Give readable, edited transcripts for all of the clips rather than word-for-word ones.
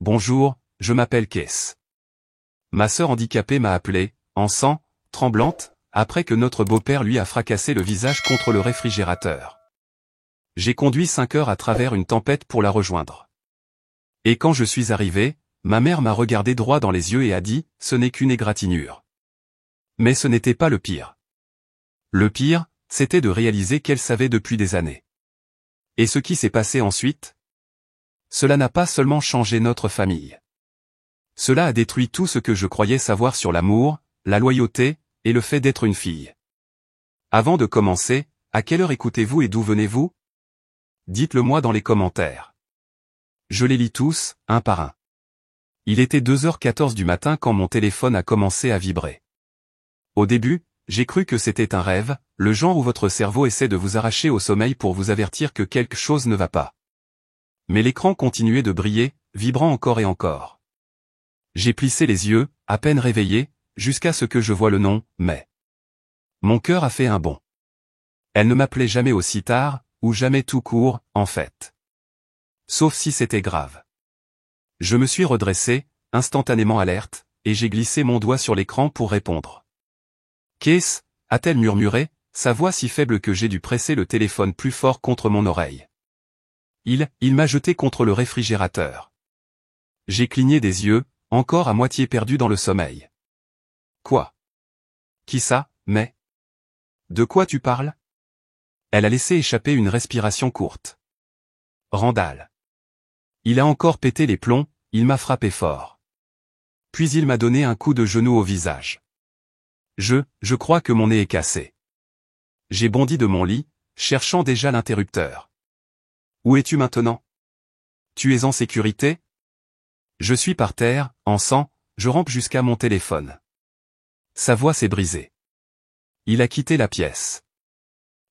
Bonjour, je m'appelle Kees. Ma sœur handicapée m'a appelé, en sang, tremblante, après que notre beau-père lui a fracassé le visage contre le réfrigérateur. J'ai conduit 5 heures à travers une tempête pour la rejoindre. Et quand je suis arrivé, ma mère m'a regardé droit dans les yeux et a dit, ce n'est qu'une égratignure. Mais ce n'était pas le pire. Le pire, c'était de réaliser qu'elle savait depuis des années. Et ce qui s'est passé ensuite? Cela n'a pas seulement changé notre famille. Cela a détruit tout ce que je croyais savoir sur l'amour, la loyauté, et le fait d'être une fille. Avant de commencer, à quelle heure écoutez-vous et d'où venez-vous? Dites-le moi dans les commentaires. Je les lis tous, un par un. Il était 2h14 du matin quand mon téléphone a commencé à vibrer. Au début, j'ai cru que c'était un rêve, le genre où votre cerveau essaie de vous arracher au sommeil pour vous avertir que quelque chose ne va pas. Mais l'écran continuait de briller, vibrant encore et encore. J'ai plissé les yeux, à peine réveillé, jusqu'à ce que je voie le nom, mais... Mon cœur a fait un bond. Elle ne m'appelait jamais aussi tard, ou jamais tout court, en fait. Sauf si c'était grave. Je me suis redressé, instantanément alerte, et j'ai glissé mon doigt sur l'écran pour répondre. Kees, a-t-elle murmuré, sa voix si faible que j'ai dû presser le téléphone plus fort contre mon oreille. Il m'a jeté contre le réfrigérateur. J'ai cligné des yeux, encore à moitié perdu dans le sommeil. Quoi? Qui ça, mais? De quoi tu parles? Elle a laissé échapper une respiration courte. Randall. Il a encore pété les plombs, il m'a frappé fort. Puis il m'a donné un coup de genou au visage. Je crois que mon nez est cassé. J'ai bondi de mon lit, cherchant déjà l'interrupteur. Où es-tu maintenant? Tu es en sécurité? Je suis par terre, en sang, je rampe jusqu'à mon téléphone. Sa voix s'est brisée. Il a quitté la pièce.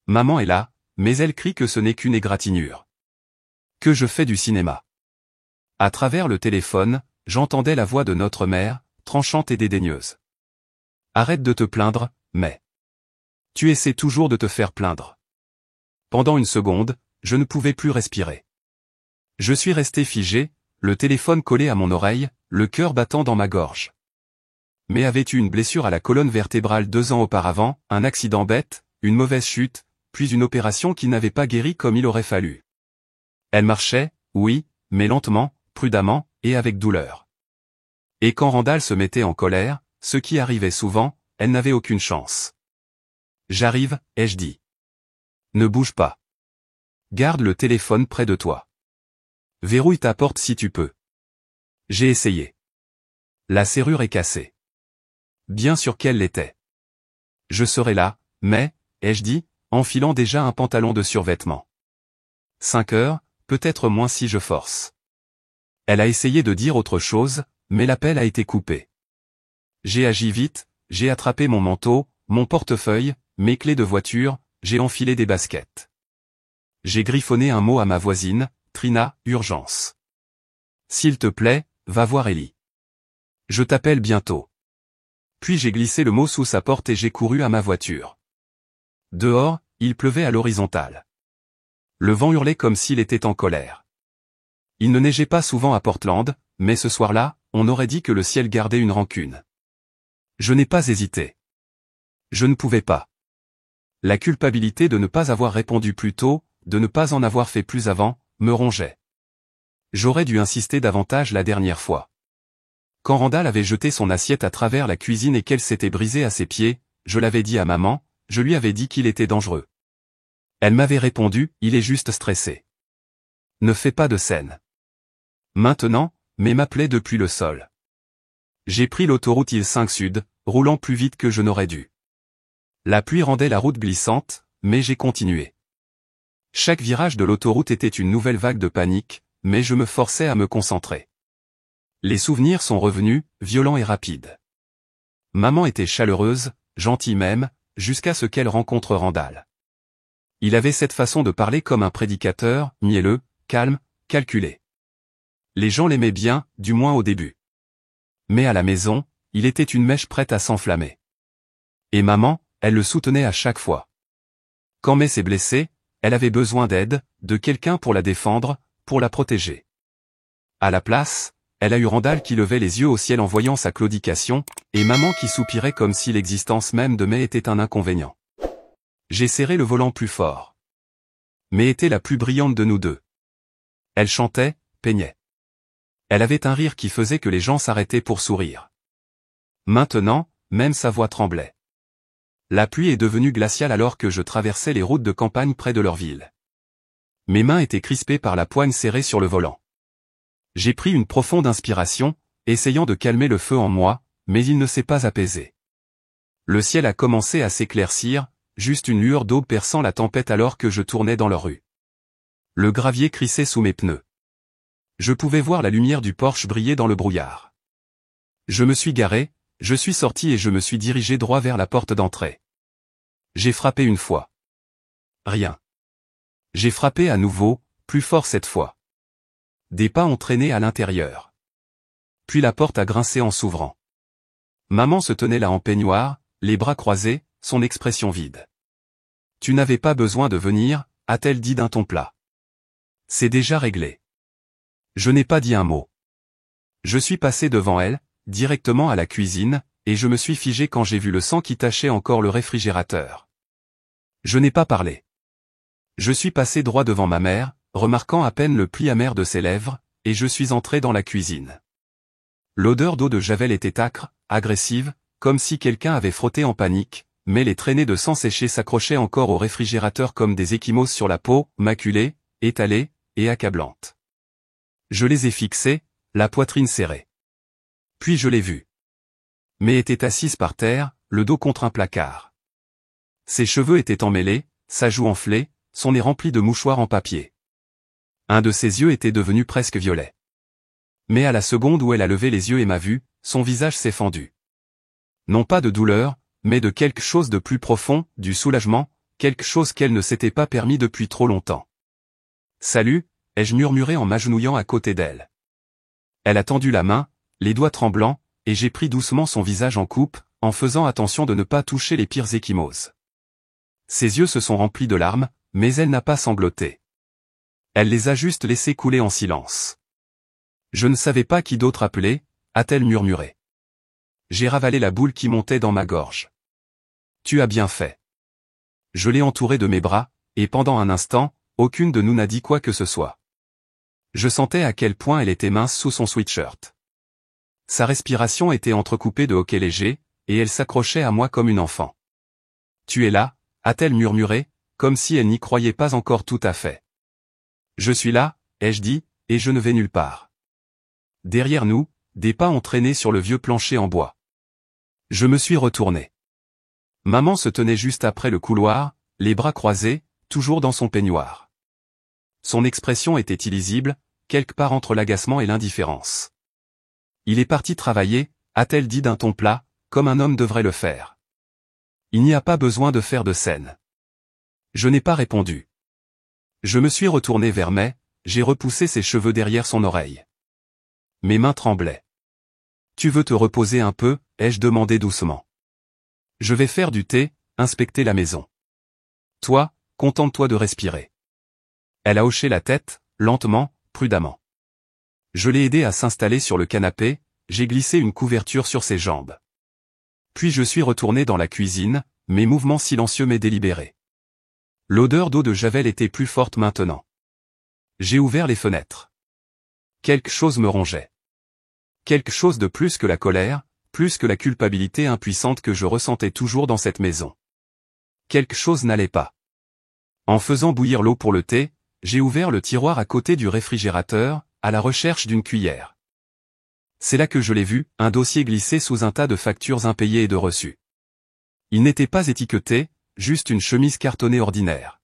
Maman est là, mais elle crie que ce n'est qu'une égratignure. Que je fais du cinéma. À travers le téléphone, j'entendais la voix de notre mère, tranchante et dédaigneuse. Arrête de te plaindre, mais... Tu essaies toujours de te faire plaindre. Pendant une seconde, je ne pouvais plus respirer. Je suis resté figé, le téléphone collé à mon oreille, le cœur battant dans ma gorge. Mais avais-tu une blessure à la colonne vertébrale 2 ans auparavant, un accident bête, une mauvaise chute, puis une opération qui n'avait pas guéri comme il aurait fallu? Elle marchait, oui, mais lentement, prudemment, et avec douleur. Et quand Randall se mettait en colère, ce qui arrivait souvent, elle n'avait aucune chance. J'arrive, ai-je dit. Ne bouge pas. Garde le téléphone près de toi. Verrouille ta porte si tu peux. J'ai essayé. La serrure est cassée. Bien sûr qu'elle l'était. Je serai là, mais, ai-je dit, enfilant déjà un pantalon de survêtement. 5 heures, peut-être moins si je force. Elle a essayé de dire autre chose, mais l'appel a été coupé. J'ai agi vite, j'ai attrapé mon manteau, mon portefeuille, mes clés de voiture, j'ai enfilé des baskets. J'ai griffonné un mot à ma voisine, Trina, urgence. S'il te plaît, va voir Ellie. Je t'appelle bientôt. Puis j'ai glissé le mot sous sa porte et j'ai couru à ma voiture. Dehors, il pleuvait à l'horizontale. Le vent hurlait comme s'il était en colère. Il ne neigeait pas souvent à Portland, mais ce soir-là, on aurait dit que le ciel gardait une rancune. Je n'ai pas hésité. Je ne pouvais pas. La culpabilité de ne pas avoir répondu plus tôt, de ne pas en avoir fait plus avant, me rongeait. J'aurais dû insister davantage la dernière fois. Quand Randall avait jeté son assiette à travers la cuisine et qu'elle s'était brisée à ses pieds, je l'avais dit à maman, je lui avais dit qu'il était dangereux. Elle m'avait répondu, il est juste stressé. Ne fais pas de scène. Maintenant, mais m'appelait depuis le sol. J'ai pris l'autoroute I-5 Sud, roulant plus vite que je n'aurais dû. La pluie rendait la route glissante, mais j'ai continué. Chaque virage de l'autoroute était une nouvelle vague de panique, mais je me forçais à me concentrer. Les souvenirs sont revenus, violents et rapides. Maman était chaleureuse, gentille même, jusqu'à ce qu'elle rencontre Randall. Il avait cette façon de parler comme un prédicateur, mielleux, calme, calculé. Les gens l'aimaient bien, du moins au début. Mais à la maison, il était une mèche prête à s'enflammer. Et maman, elle le soutenait à chaque fois. Quand May s'est blessée, elle avait besoin d'aide, de quelqu'un pour la défendre, pour la protéger. À la place, elle a eu Randall qui levait les yeux au ciel en voyant sa claudication, et maman qui soupirait comme si l'existence même de May était un inconvénient. J'ai serré le volant plus fort. May était la plus brillante de nous deux. Elle chantait, peignait. Elle avait un rire qui faisait que les gens s'arrêtaient pour sourire. Maintenant, même sa voix tremblait. La pluie est devenue glaciale alors que je traversais les routes de campagne près de leur ville. Mes mains étaient crispées par la poigne serrée sur le volant. J'ai pris une profonde inspiration, essayant de calmer le feu en moi, mais il ne s'est pas apaisé. Le ciel a commencé à s'éclaircir, juste une lueur d'aube perçant la tempête alors que je tournais dans leur rue. Le gravier crissait sous mes pneus. Je pouvais voir la lumière du Porsche briller dans le brouillard. Je me suis garé, je suis sorti et je me suis dirigé droit vers la porte d'entrée. J'ai frappé une fois. Rien. J'ai frappé à nouveau, plus fort cette fois. Des pas ont traîné à l'intérieur. Puis la porte a grincé en s'ouvrant. Maman se tenait là en peignoir, les bras croisés, son expression vide. « Tu n'avais pas besoin de venir », a-t-elle dit d'un ton plat. « C'est déjà réglé. » Je n'ai pas dit un mot. Je suis passé devant elle, directement à la cuisine, et je me suis figé quand j'ai vu le sang qui tachait encore le réfrigérateur. Je n'ai pas parlé. Je suis passé droit devant ma mère, remarquant à peine le pli amer de ses lèvres, et je suis entré dans la cuisine. L'odeur d'eau de Javel était âcre, agressive, comme si quelqu'un avait frotté en panique, mais les traînées de sang séché s'accrochaient encore au réfrigérateur comme des ecchymoses sur la peau, maculée, étalée, et accablante. Je les ai fixées, la poitrine serrée. Puis je l'ai vue. Mais était assise par terre, le dos contre un placard. Ses cheveux étaient emmêlés, sa joue enflée, son nez rempli de mouchoirs en papier. Un de ses yeux était devenu presque violet. Mais à la seconde où elle a levé les yeux et m'a vu, son visage s'est fendu. Non pas de douleur, mais de quelque chose de plus profond, du soulagement, quelque chose qu'elle ne s'était pas permis depuis trop longtemps. « Salut », ai-je murmuré en m'agenouillant à côté d'elle. Elle a tendu la main, les doigts tremblants, et j'ai pris doucement son visage en coupe, en faisant attention de ne pas toucher les pires ecchymoses. Ses yeux se sont remplis de larmes, mais elle n'a pas sangloté. Elle les a juste laissés couler en silence. Je ne savais pas qui d'autre appeler, a-t-elle murmuré. J'ai ravalé la boule qui montait dans ma gorge. Tu as bien fait. Je l'ai entourée de mes bras, et pendant un instant, aucune de nous n'a dit quoi que ce soit. Je sentais à quel point elle était mince sous son sweatshirt. Sa respiration était entrecoupée de hoquets légers, et elle s'accrochait à moi comme une enfant. Tu es là, a-t-elle murmuré, comme si elle n'y croyait pas encore tout à fait. Je suis là, ai-je dit, et je ne vais nulle part. Derrière nous, des pas ont traîné sur le vieux plancher en bois. Je me suis retourné. Maman se tenait juste après le couloir, les bras croisés, toujours dans son peignoir. Son expression était illisible, quelque part entre l'agacement et l'indifférence. Il est parti travailler, a-t-elle dit d'un ton plat, comme un homme devrait le faire. Il n'y a pas besoin de faire de scène. Je n'ai pas répondu. Je me suis retourné vers May, j'ai repoussé ses cheveux derrière son oreille. Mes mains tremblaient. Tu veux te reposer un peu, ai-je demandé doucement. Je vais faire du thé, inspecter la maison. Toi, contente-toi de respirer. Elle a hoché la tête, lentement, prudemment. Je l'ai aidée à s'installer sur le canapé, j'ai glissé une couverture sur ses jambes. Puis je suis retourné dans la cuisine, mes mouvements silencieux mais délibérés. L'odeur d'eau de Javel était plus forte maintenant. J'ai ouvert les fenêtres. Quelque chose me rongeait. Quelque chose de plus que la colère, plus que la culpabilité impuissante que je ressentais toujours dans cette maison. Quelque chose n'allait pas. En faisant bouillir l'eau pour le thé, j'ai ouvert le tiroir à côté du réfrigérateur, à la recherche d'une cuillère. C'est là que je l'ai vu, un dossier glissé sous un tas de factures impayées et de reçus. Il n'était pas étiqueté, juste une chemise cartonnée ordinaire.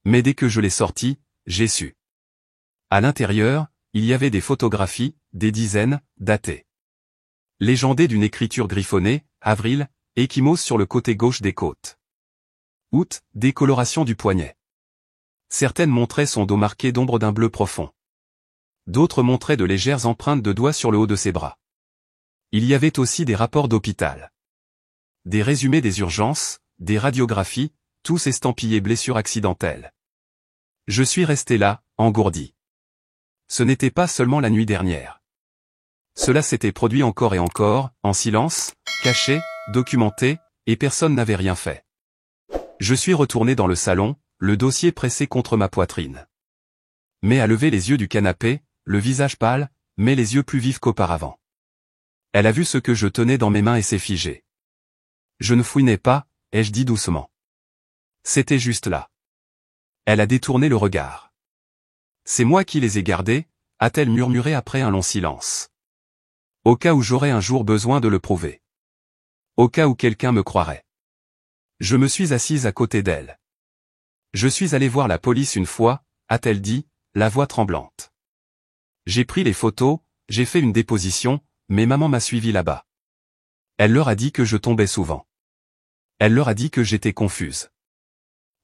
Mais dès que je l'ai sorti, j'ai su. À l'intérieur, il y avait des photographies, des dizaines, datées. Légendées d'une écriture griffonnée, avril, ecchymose sur le côté gauche des côtes. Août, décoloration du poignet. Certaines montraient son dos marqué d'ombre d'un bleu profond. D'autres montraient de légères empreintes de doigts sur le haut de ses bras. Il y avait aussi des rapports d'hôpital. Des résumés des urgences, des radiographies, tous estampillés blessures accidentelles. Je suis resté là, engourdi. Ce n'était pas seulement la nuit dernière. Cela s'était produit encore et encore, en silence, caché, documenté, et personne n'avait rien fait. Je suis retourné dans le salon, le dossier pressé contre ma poitrine. Mais a levé les yeux du canapé, le visage pâle, mais les yeux plus vifs qu'auparavant. Elle a vu ce que je tenais dans mes mains et s'est figée. Je ne fouinais pas, ai-je dit doucement. C'était juste là. Elle a détourné le regard. C'est moi qui les ai gardés, a-t-elle murmuré après un long silence. Au cas où j'aurais un jour besoin de le prouver. Au cas où quelqu'un me croirait. Je me suis assise à côté d'elle. Je suis allé voir la police une fois, a-t-elle dit, la voix tremblante. J'ai pris les photos, j'ai fait une déposition, mais maman m'a suivi là-bas. Elle leur a dit que je tombais souvent. Elle leur a dit que j'étais confuse.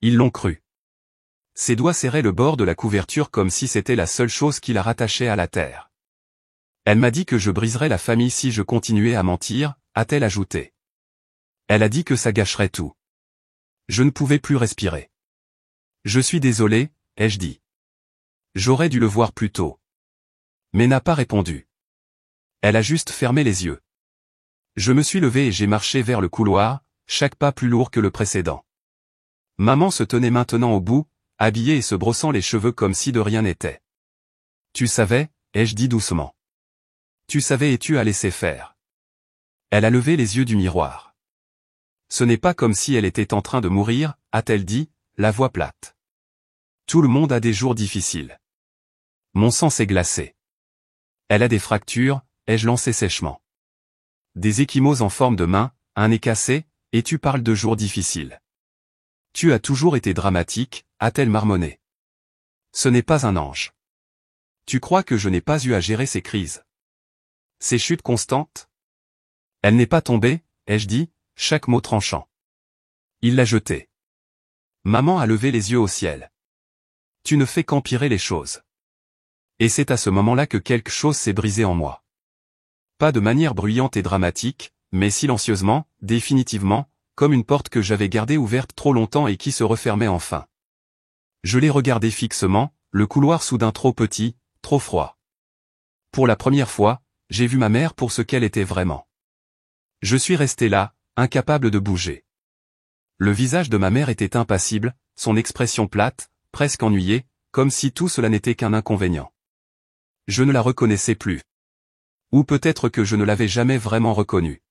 Ils l'ont cru. Ses doigts serraient le bord de la couverture comme si c'était la seule chose qui la rattachait à la terre. Elle m'a dit que je briserais la famille si je continuais à mentir, a-t-elle ajouté. Elle a dit que ça gâcherait tout. Je ne pouvais plus respirer. Je suis désolé, ai-je dit. J'aurais dû le voir plus tôt. Mais n'a pas répondu. Elle a juste fermé les yeux. Je me suis levé et j'ai marché vers le couloir, chaque pas plus lourd que le précédent. Maman se tenait maintenant au bout, habillée et se brossant les cheveux comme si de rien n'était. Tu savais, ai-je dit doucement. Tu savais et tu as laissé faire. Elle a levé les yeux du miroir. Ce n'est pas comme si elle était en train de mourir, a-t-elle dit, la voix plate. Tout le monde a des jours difficiles. Mon sang s'est glacé. Elle a des fractures, ai-je lancé sèchement. Des ecchymoses en forme de main, un nez cassé, et tu parles de jours difficiles. Tu as toujours été dramatique, a-t-elle marmonné. Ce n'est pas un ange. Tu crois que je n'ai pas eu à gérer ces crises? Ces chutes constantes? Elle n'est pas tombée, ai-je dit, chaque mot tranchant. Il l'a jetée. Maman a levé les yeux au ciel. Tu ne fais qu'empirer les choses. Et c'est à ce moment-là que quelque chose s'est brisé en moi. Pas de manière bruyante et dramatique, mais silencieusement, définitivement, comme une porte que j'avais gardée ouverte trop longtemps et qui se refermait enfin. Je l'ai regardé fixement, le couloir soudain trop petit, trop froid. Pour la première fois, j'ai vu ma mère pour ce qu'elle était vraiment. Je suis resté là, incapable de bouger. Le visage de ma mère était impassible, son expression plate, presque ennuyée, comme si tout cela n'était qu'un inconvénient. Je ne la reconnaissais plus. Ou peut-être que je ne l'avais jamais vraiment reconnue.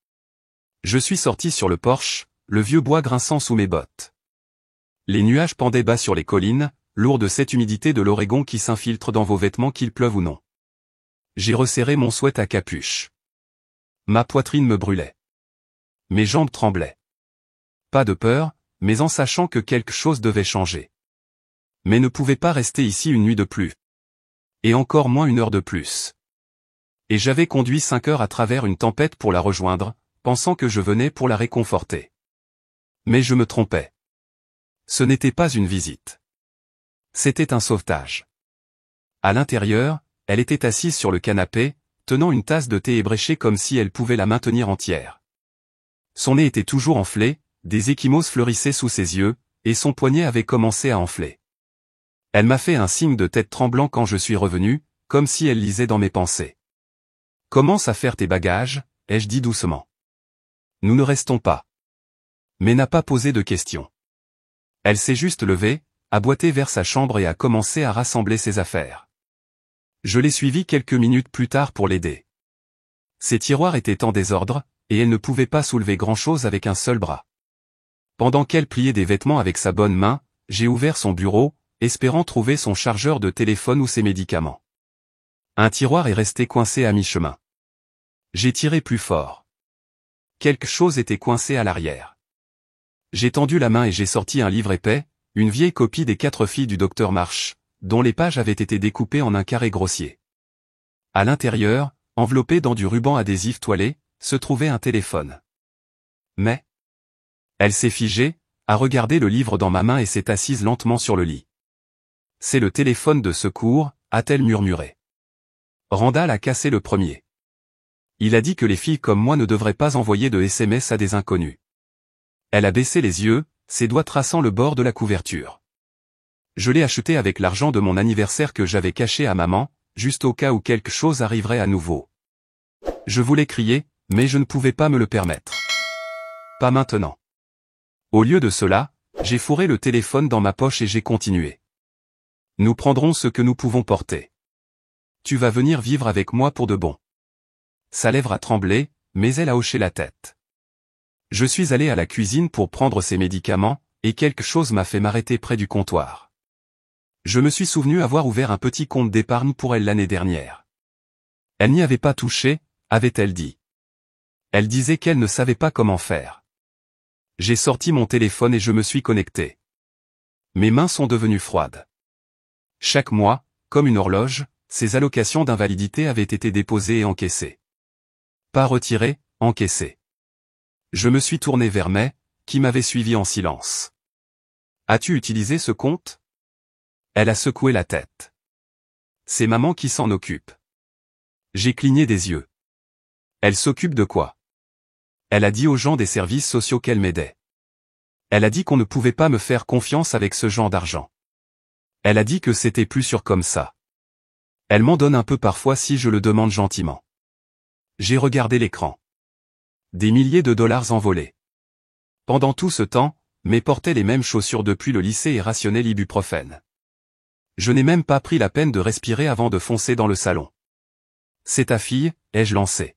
Je suis sorti sur le porche, le vieux bois grinçant sous mes bottes. Les nuages pendaient bas sur les collines, lourds de cette humidité de l'Oregon qui s'infiltre dans vos vêtements qu'il pleuve ou non. J'ai resserré mon sweat à capuche. Ma poitrine me brûlait. Mes jambes tremblaient. Pas de peur, mais en sachant que quelque chose devait changer. Mais ne pouvais pas rester ici une nuit de plus. Et encore moins une heure de plus. Et j'avais conduit 5 heures à travers une tempête pour la rejoindre, pensant que je venais pour la réconforter. Mais je me trompais. Ce n'était pas une visite. C'était un sauvetage. À l'intérieur, elle était assise sur le canapé, tenant une tasse de thé ébréchée comme si elle pouvait la maintenir entière. Son nez était toujours enflé, des ecchymoses fleurissaient sous ses yeux, et son poignet avait commencé à enfler. Elle m'a fait un signe de tête tremblant quand je suis revenu, comme si elle lisait dans mes pensées. « Commence à faire tes bagages », ai-je dit doucement. Nous ne restons pas. Mais n'a pas posé de questions. Elle s'est juste levée, a boité vers sa chambre et a commencé à rassembler ses affaires. Je l'ai suivie quelques minutes plus tard pour l'aider. Ses tiroirs étaient en désordre, et elle ne pouvait pas soulever grand-chose avec un seul bras. Pendant qu'elle pliait des vêtements avec sa bonne main, j'ai ouvert son bureau, espérant trouver son chargeur de téléphone ou ses médicaments. Un tiroir est resté coincé à mi-chemin. J'ai tiré plus fort. Quelque chose était coincé à l'arrière. J'ai tendu la main et j'ai sorti un livre épais, une vieille copie des 4 filles du docteur Marsh, dont les pages avaient été découpées en un carré grossier. À l'intérieur, enveloppé dans du ruban adhésif toilé, se trouvait un téléphone. Mais elle s'est figée, a regardé le livre dans ma main et s'est assise lentement sur le lit. C'est le téléphone de secours, a-t-elle murmuré. Randall a cassé le premier. Il a dit que les filles comme moi ne devraient pas envoyer de SMS à des inconnus. Elle a baissé les yeux, ses doigts traçant le bord de la couverture. Je l'ai acheté avec l'argent de mon anniversaire que j'avais caché à maman, juste au cas où quelque chose arriverait à nouveau. Je voulais crier, mais je ne pouvais pas me le permettre. Pas maintenant. Au lieu de cela, j'ai fourré le téléphone dans ma poche et j'ai continué. Nous prendrons ce que nous pouvons porter. Tu vas venir vivre avec moi pour de bon. Sa lèvre a tremblé, mais elle a hoché la tête. Je suis allé à la cuisine pour prendre ses médicaments, et quelque chose m'a fait m'arrêter près du comptoir. Je me suis souvenu avoir ouvert un petit compte d'épargne pour elle l'année dernière. Elle n'y avait pas touché, avait-elle dit. Elle disait qu'elle ne savait pas comment faire. J'ai sorti mon téléphone et je me suis connecté. Mes mains sont devenues froides. Chaque mois, comme une horloge, ses allocations d'invalidité avaient été déposées et encaissées. Pas retirées, encaissées. Je me suis tourné vers May, qui m'avait suivi en silence. As-tu utilisé ce compte? Elle a secoué la tête. C'est maman qui s'en occupe. J'ai cligné des yeux. Elle s'occupe de quoi? Elle a dit aux gens des services sociaux qu'elle m'aidait. Elle a dit qu'on ne pouvait pas me faire confiance avec ce genre d'argent. Elle a dit que c'était plus sûr comme ça. Elle m'en donne un peu parfois si je le demande gentiment. J'ai regardé l'écran. Des milliers de dollars envolés. Pendant tout ce temps, May portait les mêmes chaussures depuis le lycée et rationnait l'ibuprofène. Je n'ai même pas pris la peine de respirer avant de foncer dans le salon. C'est ta fille, ai-je lancé.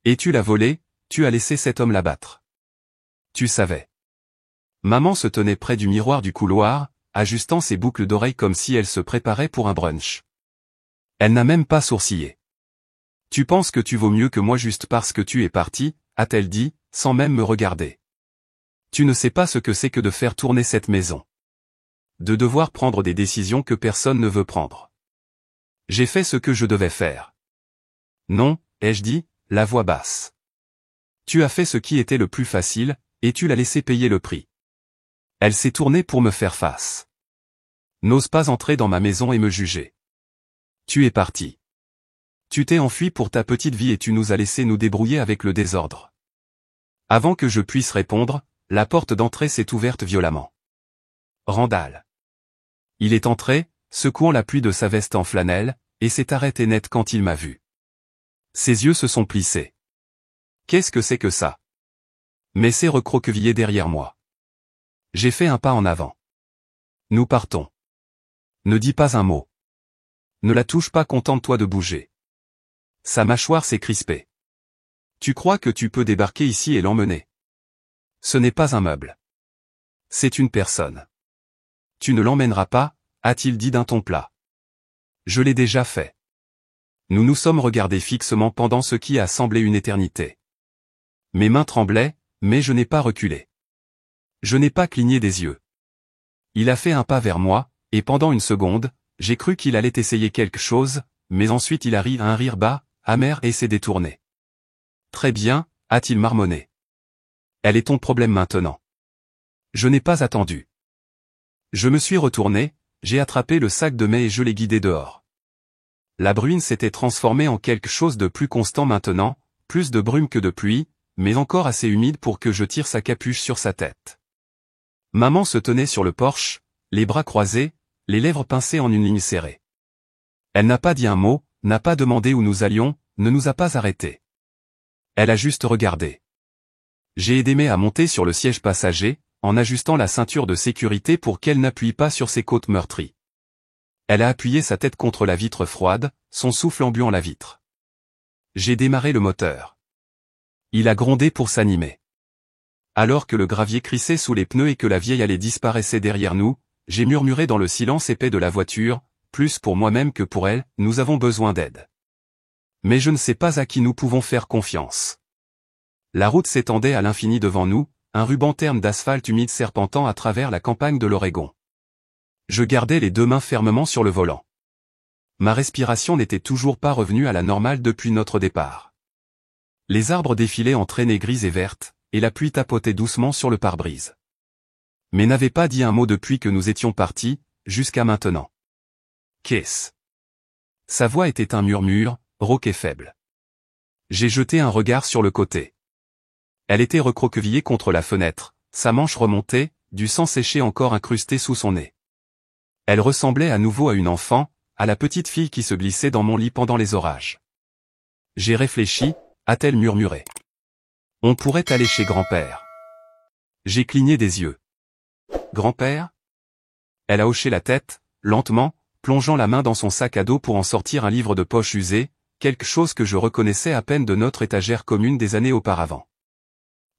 Et tu l'as volée, tu as laissé cet homme la battre. Tu savais. Maman se tenait près du miroir du couloir, ajustant ses boucles d'oreilles comme si elle se préparait pour un brunch. Elle n'a même pas sourcillé. Tu penses que tu vaux mieux que moi juste parce que tu es parti, a-t-elle dit, sans même me regarder. Tu ne sais pas ce que c'est que de faire tourner cette maison. De devoir prendre des décisions que personne ne veut prendre. J'ai fait ce que je devais faire. Non, ai-je dit, la voix basse. Tu as fait ce qui était le plus facile, et tu l'as laissé payer le prix. Elle s'est tournée pour me faire face. N'ose pas entrer dans ma maison et me juger. Tu es parti. Tu t'es enfui pour ta petite vie et tu nous as laissé nous débrouiller avec le désordre. Avant que je puisse répondre, la porte d'entrée s'est ouverte violemment. Randall. Il est entré, secouant la pluie de sa veste en flanelle, et s'est arrêté net quand il m'a vu. Ses yeux se sont plissés. Qu'est-ce que c'est que ça? Mais s'est recroquevillé derrière moi. J'ai fait un pas en avant. Nous partons. Ne dis pas un mot. Ne la touche pas, contente-toi de bouger. Sa mâchoire s'est crispée. Tu crois que tu peux débarquer ici et l'emmener? Ce n'est pas un meuble. C'est une personne. Tu ne l'emmèneras pas, a-t-il dit d'un ton plat. Je l'ai déjà fait. Nous nous sommes regardés fixement pendant ce qui a semblé une éternité. Mes mains tremblaient, mais je n'ai pas reculé. Je n'ai pas cligné des yeux. Il a fait un pas vers moi, et pendant une seconde, j'ai cru qu'il allait essayer quelque chose, mais ensuite il arrive à un rire bas, amer et s'est détourné. Très bien, a-t-il marmonné. Elle est ton problème maintenant. Je n'ai pas attendu. Je me suis retourné, j'ai attrapé le sac de May et je l'ai guidé dehors. La bruine s'était transformée en quelque chose de plus constant maintenant, plus de brume que de pluie, mais encore assez humide pour que je tire sa capuche sur sa tête. Maman se tenait sur le porche, les bras croisés, les lèvres pincées en une ligne serrée. Elle n'a pas dit un mot, n'a pas demandé où nous allions, ne nous a pas arrêtés. Elle a juste regardé. J'ai aidé May à monter sur le siège passager, en ajustant la ceinture de sécurité pour qu'elle n'appuie pas sur ses côtes meurtries. Elle a appuyé sa tête contre la vitre froide, son souffle embuant la vitre. J'ai démarré le moteur. Il a grondé pour s'animer. Alors que le gravier crissait sous les pneus et que la vieille allée disparaissait derrière nous, j'ai murmuré dans le silence épais de la voiture, plus pour moi-même que pour elle, nous avons besoin d'aide. Mais je ne sais pas à qui nous pouvons faire confiance. La route s'étendait à l'infini devant nous, un ruban terne d'asphalte humide serpentant à travers la campagne de l'Oregon. Je gardais les deux mains fermement sur le volant. Ma respiration n'était toujours pas revenue à la normale depuis notre départ. Les arbres défilaient en traînées grises et vertes, et la pluie tapotait doucement sur le pare-brise. Mais n'avait pas dit un mot depuis que nous étions partis, jusqu'à maintenant. Qu'est-ce? Sa voix était un murmure, rauque et faible. J'ai jeté un regard sur le côté. Elle était recroquevillée contre la fenêtre, sa manche remontée, du sang séché encore incrusté sous son nez. Elle ressemblait à nouveau à une enfant, à la petite fille qui se glissait dans mon lit pendant les orages. J'ai réfléchi, a-t-elle murmuré. On pourrait aller chez grand-père. J'ai cligné des yeux. Grand-père? Elle a hoché la tête, lentement, plongeant la main dans son sac à dos pour en sortir un livre de poche usé, quelque chose que je reconnaissais à peine de notre étagère commune des années auparavant.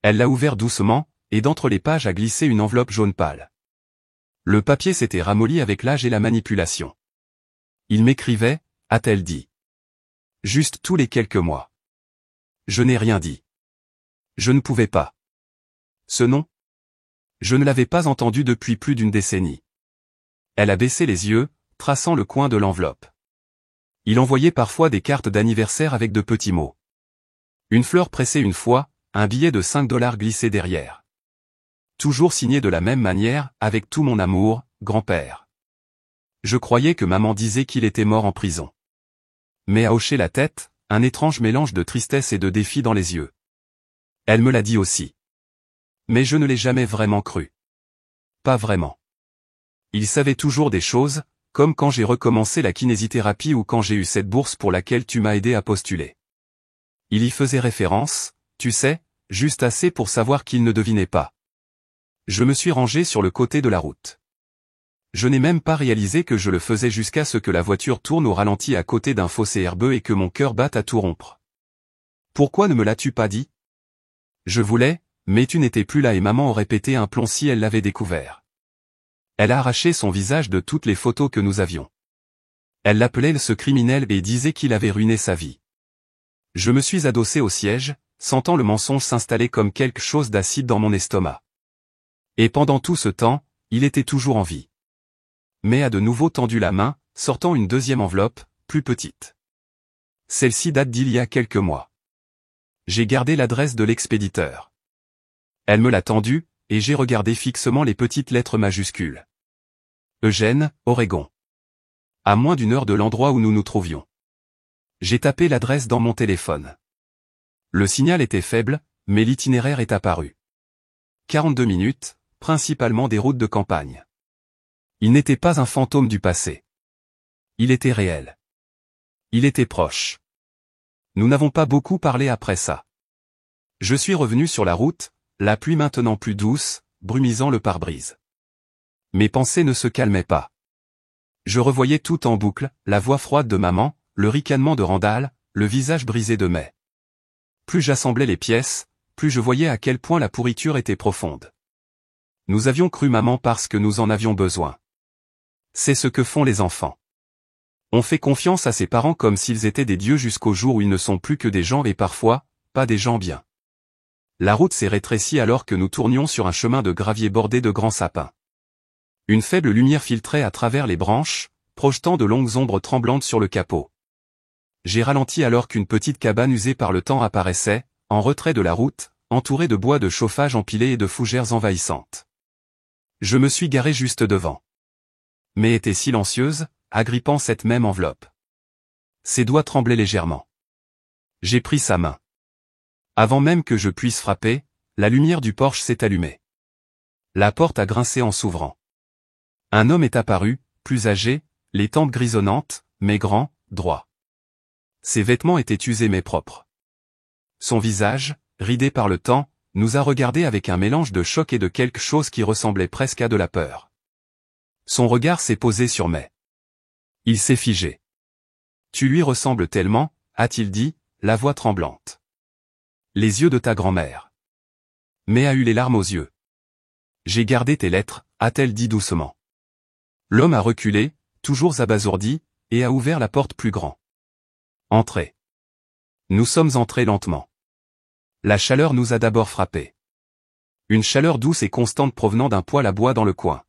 Elle l'a ouvert doucement, et d'entre les pages a glissé une enveloppe jaune pâle. Le papier s'était ramolli avec l'âge et la manipulation. Il m'écrivait, a-t-elle dit. Juste tous les quelques mois. Je n'ai rien dit. Je ne pouvais pas. Ce nom? Je ne l'avais pas entendu depuis plus d'une décennie. Elle a baissé les yeux, traçant le coin de l'enveloppe. Il envoyait parfois des cartes d'anniversaire avec de petits mots. Une fleur pressée une fois, un billet de 5 $ glissé derrière. Toujours signé de la même manière, avec tout mon amour, grand-père. Je croyais que maman disait qu'il était mort en prison. Mais a hoché la tête, un étrange mélange de tristesse et de défi dans les yeux. Elle me l'a dit aussi. Mais je ne l'ai jamais vraiment cru. Pas vraiment. Il savait toujours des choses, comme quand j'ai recommencé la kinésithérapie ou quand j'ai eu cette bourse pour laquelle tu m'as aidé à postuler. Il y faisait référence, tu sais, juste assez pour savoir qu'il ne devinait pas. Je me suis rangé sur le côté de la route. Je n'ai même pas réalisé que je le faisais jusqu'à ce que la voiture tourne au ralenti à côté d'un fossé herbeux et que mon cœur batte à tout rompre. Pourquoi ne me l'as-tu pas dit? Je voulais, mais tu n'étais plus là et maman aurait pété un plomb si elle l'avait découvert. Elle a arraché son visage de toutes les photos que nous avions. Elle l'appelait ce criminel et disait qu'il avait ruiné sa vie. Je me suis adossé au siège, sentant le mensonge s'installer comme quelque chose d'acide dans mon estomac. Et pendant tout ce temps, il était toujours en vie. Mais a de nouveau tendu la main, sortant une deuxième enveloppe, plus petite. Celle-ci date d'il y a quelques mois. J'ai gardé l'adresse de l'expéditeur. Elle me l'a tendue, et j'ai regardé fixement les petites lettres majuscules. Eugène, Oregon. À moins d'1 heure de l'endroit où nous nous trouvions. J'ai tapé l'adresse dans mon téléphone. Le signal était faible, mais l'itinéraire est apparu. 42 minutes, principalement des routes de campagne. Il n'était pas un fantôme du passé. Il était réel. Il était proche. Nous n'avons pas beaucoup parlé après ça. Je suis revenu sur la route, la pluie maintenant plus douce, brumisant le pare-brise. Mes pensées ne se calmaient pas. Je revoyais tout en boucle, la voix froide de maman, le ricanement de Randall, le visage brisé de May. Plus j'assemblais les pièces, plus je voyais à quel point la pourriture était profonde. Nous avions cru maman parce que nous en avions besoin. C'est ce que font les enfants. On fait confiance à ses parents comme s'ils étaient des dieux jusqu'au jour où ils ne sont plus que des gens et parfois, pas des gens bien. La route s'est rétrécie alors que nous tournions sur un chemin de gravier bordé de grands sapins. Une faible lumière filtrait à travers les branches, projetant de longues ombres tremblantes sur le capot. J'ai ralenti alors qu'une petite cabane usée par le temps apparaissait, en retrait de la route, entourée de bois de chauffage empilés et de fougères envahissantes. Je me suis garé juste devant. Mais était silencieuse, agrippant cette même enveloppe. Ses doigts tremblaient légèrement. J'ai pris sa main. Avant même que je puisse frapper, la lumière du porche s'est allumée. La porte a grincé en s'ouvrant. Un homme est apparu, plus âgé, les tempes grisonnantes, mais grand, droit. Ses vêtements étaient usés mais propres. Son visage, ridé par le temps, nous a regardés avec un mélange de choc et de quelque chose qui ressemblait presque à de la peur. Son regard s'est posé sur May. Il s'est figé. Tu lui ressembles tellement, a-t-il dit, la voix tremblante. Les yeux de ta grand-mère. May a eu les larmes aux yeux. J'ai gardé tes lettres, a-t-elle dit doucement. L'homme a reculé, toujours abasourdi, et a ouvert la porte plus grand. Entrez. Nous sommes entrés lentement. La chaleur nous a d'abord frappés. Une chaleur douce et constante provenant d'un poêle à bois dans le coin.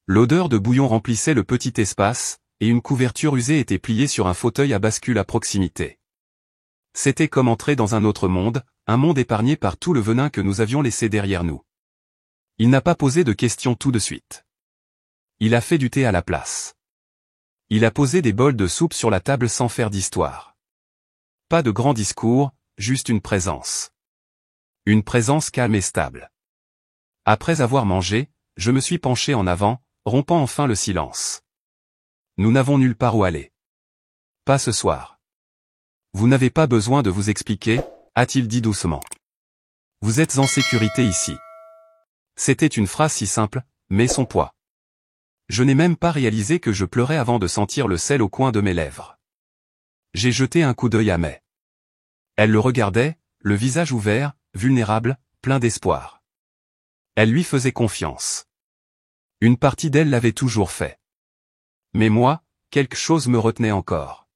L'odeur de bouillon remplissait le petit espace, et une couverture usée était pliée sur un fauteuil à bascule à proximité. C'était comme entrer dans un autre monde, un monde épargné par tout le venin que nous avions laissé derrière nous. Il n'a pas posé de questions tout de suite. Il a fait du thé à la place. Il a posé des bols de soupe sur la table sans faire d'histoire. Pas de grand discours, juste une présence. Une présence calme et stable. Après avoir mangé, je me suis penché en avant, rompant enfin le silence. Nous n'avons nulle part où aller. Pas ce soir. Vous n'avez pas besoin de vous expliquer, a-t-il dit doucement. Vous êtes en sécurité ici. C'était une phrase si simple, mais son poids. Je n'ai même pas réalisé que je pleurais avant de sentir le sel au coin de mes lèvres. J'ai jeté un coup d'œil à May. Elle le regardait, le visage ouvert, vulnérable, plein d'espoir. Elle lui faisait confiance. Une partie d'elle l'avait toujours fait. Mais moi, quelque chose me retenait encore.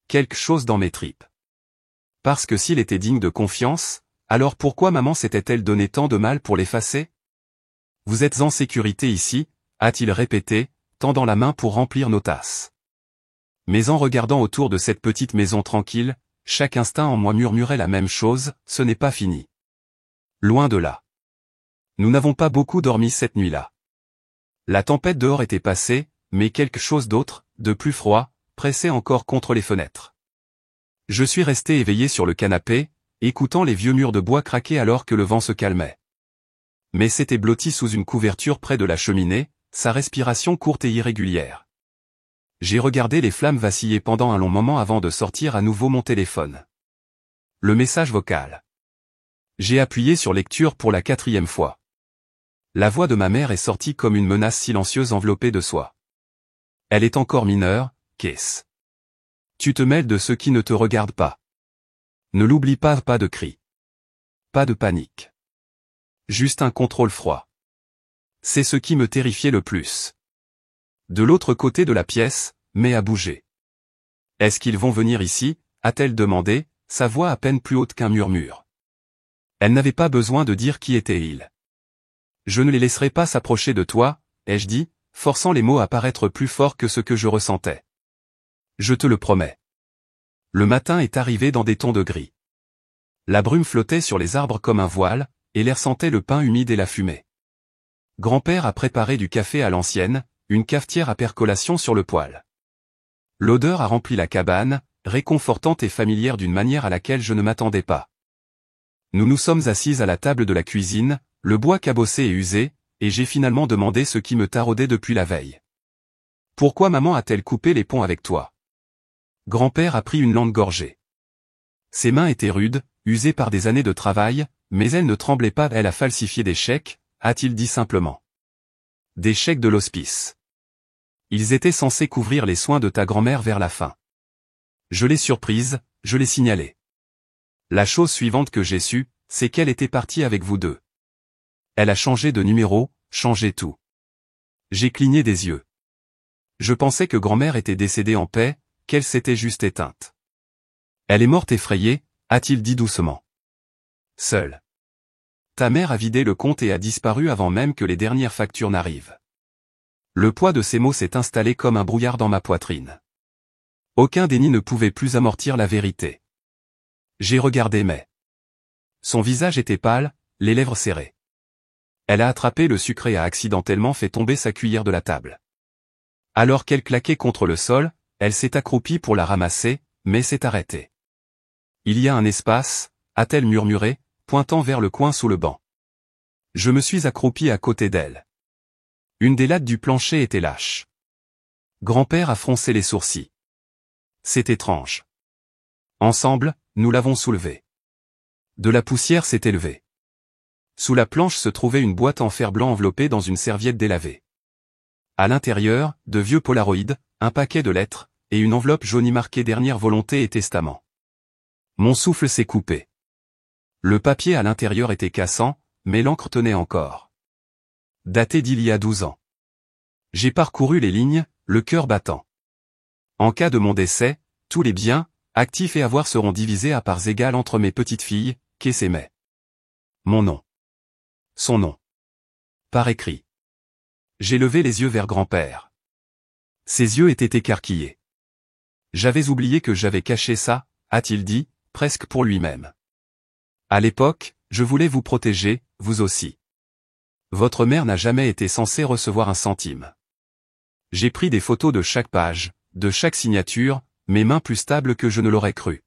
Quelque chose dans mes tripes. Parce que s'il était digne de confiance, alors pourquoi maman s'était-elle donné tant de mal pour l'effacer? Vous êtes en sécurité ici, a-t-il répété, tendant la main pour remplir nos tasses. Mais en regardant autour de cette petite maison tranquille, chaque instinct en moi murmurait la même chose, ce n'est pas fini. Loin de là. Nous n'avons pas beaucoup dormi cette nuit-là. La tempête dehors était passée, mais quelque chose d'autre, de plus froid, pressait encore contre les fenêtres. Je suis resté éveillé sur le canapé, écoutant les vieux murs de bois craquer alors que le vent se calmait. Mais c'était blotti sous une couverture près de la cheminée, sa respiration courte et irrégulière. J'ai regardé les flammes vaciller pendant un long moment avant de sortir à nouveau mon téléphone. Le message vocal. J'ai appuyé sur lecture pour la 4e fois. La voix de ma mère est sortie comme une menace silencieuse enveloppée de soie. Elle est encore mineure, Kees. Tu te mêles de ceux qui ne te regardent pas. Ne l'oublie pas, pas de cris. Pas de panique. Juste un contrôle froid. C'est ce qui me terrifiait le plus. De l'autre côté de la pièce, May a bougé. Est-ce qu'ils vont venir ici, a-t-elle demandé, sa voix à peine plus haute qu'un murmure. Elle n'avait pas besoin de dire qui était-il. Je ne les laisserai pas s'approcher de toi, ai-je dit, forçant les mots à paraître plus forts que ce que je ressentais. Je te le promets. Le matin est arrivé dans des tons de gris. La brume flottait sur les arbres comme un voile, et l'air sentait le pain humide et la fumée. Grand-père a préparé du café à l'ancienne, une cafetière à percolation sur le poêle. L'odeur a rempli la cabane, réconfortante et familière d'une manière à laquelle je ne m'attendais pas. Nous nous sommes assises à la table de la cuisine, le bois cabossé et usé, et j'ai finalement demandé ce qui me taraudait depuis la veille. Pourquoi maman a-t-elle coupé les ponts avec toi? Grand-père a pris une longue gorgée. Ses mains étaient rudes, usées par des années de travail, mais elle ne tremblait pas, elle a falsifié des chèques, a-t-il dit simplement. Des chèques de l'hospice. Ils étaient censés couvrir les soins de ta grand-mère vers la fin. Je l'ai surprise, je l'ai signalé. La chose suivante que j'ai su, c'est qu'elle était partie avec vous deux. Elle a changé de numéro, changé tout. J'ai cligné des yeux. Je pensais que grand-mère était décédée en paix, qu'elle s'était juste éteinte. Elle est morte effrayée, a-t-il dit doucement. Seule. Ta mère a vidé le compte et a disparu avant même que les dernières factures n'arrivent. Le poids de ces mots s'est installé comme un brouillard dans ma poitrine. Aucun déni ne pouvait plus amortir la vérité. J'ai regardé May. Son visage était pâle, les lèvres serrées. Elle a attrapé le sucre et a accidentellement fait tomber sa cuillère de la table. Alors qu'elle claquait contre le sol, elle s'est accroupie pour la ramasser, mais s'est arrêtée. Il y a un espace, a-t-elle murmuré, pointant vers le coin sous le banc. Je me suis accroupi à côté d'elle. Une des lattes du plancher était lâche. Grand-père a froncé les sourcils. C'est étrange. Ensemble, nous l'avons soulevée. De la poussière s'est élevée. Sous la planche se trouvait une boîte en fer blanc enveloppée dans une serviette délavée. À l'intérieur, de vieux polaroïdes, un paquet de lettres, et une enveloppe jaunie marquée dernière volonté et testament. Mon souffle s'est coupé. Le papier à l'intérieur était cassant, mais l'encre tenait encore. Daté d'il y a 12 ans. J'ai parcouru les lignes, le cœur battant. En cas de mon décès, tous les biens, actifs et avoirs seront divisés à parts égales entre mes petites filles, Kees et May. Mon nom. Son nom. Par écrit. J'ai levé les yeux vers grand-père. Ses yeux étaient écarquillés. J'avais oublié que j'avais caché ça, a-t-il dit, presque pour lui-même. À l'époque, je voulais vous protéger, vous aussi. Votre mère n'a jamais été censée recevoir un centime. J'ai pris des photos de chaque page, de chaque signature, mes mains plus stables que je ne l'aurais cru.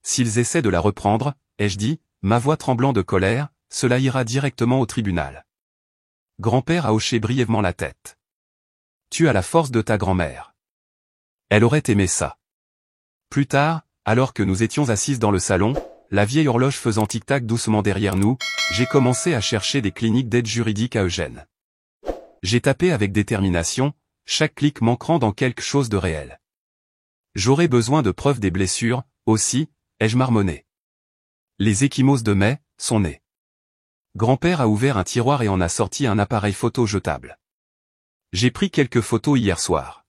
S'ils essaient de la reprendre, ai-je dit, ma voix tremblant de colère, cela ira directement au tribunal. Grand-père a hoché brièvement la tête. Tu as la force de ta grand-mère. Elle aurait aimé ça. Plus tard, alors que nous étions assises dans le salon, la vieille horloge faisant tic-tac doucement derrière nous, j'ai commencé à chercher des cliniques d'aide juridique à Eugène. J'ai tapé avec détermination, chaque clic manquant dans quelque chose de réel. J'aurais besoin de preuves des blessures, aussi, ai-je marmonné. Les ecchymoses de mai sont nées. Grand-père a ouvert un tiroir et en a sorti un appareil photo jetable. J'ai pris quelques photos hier soir.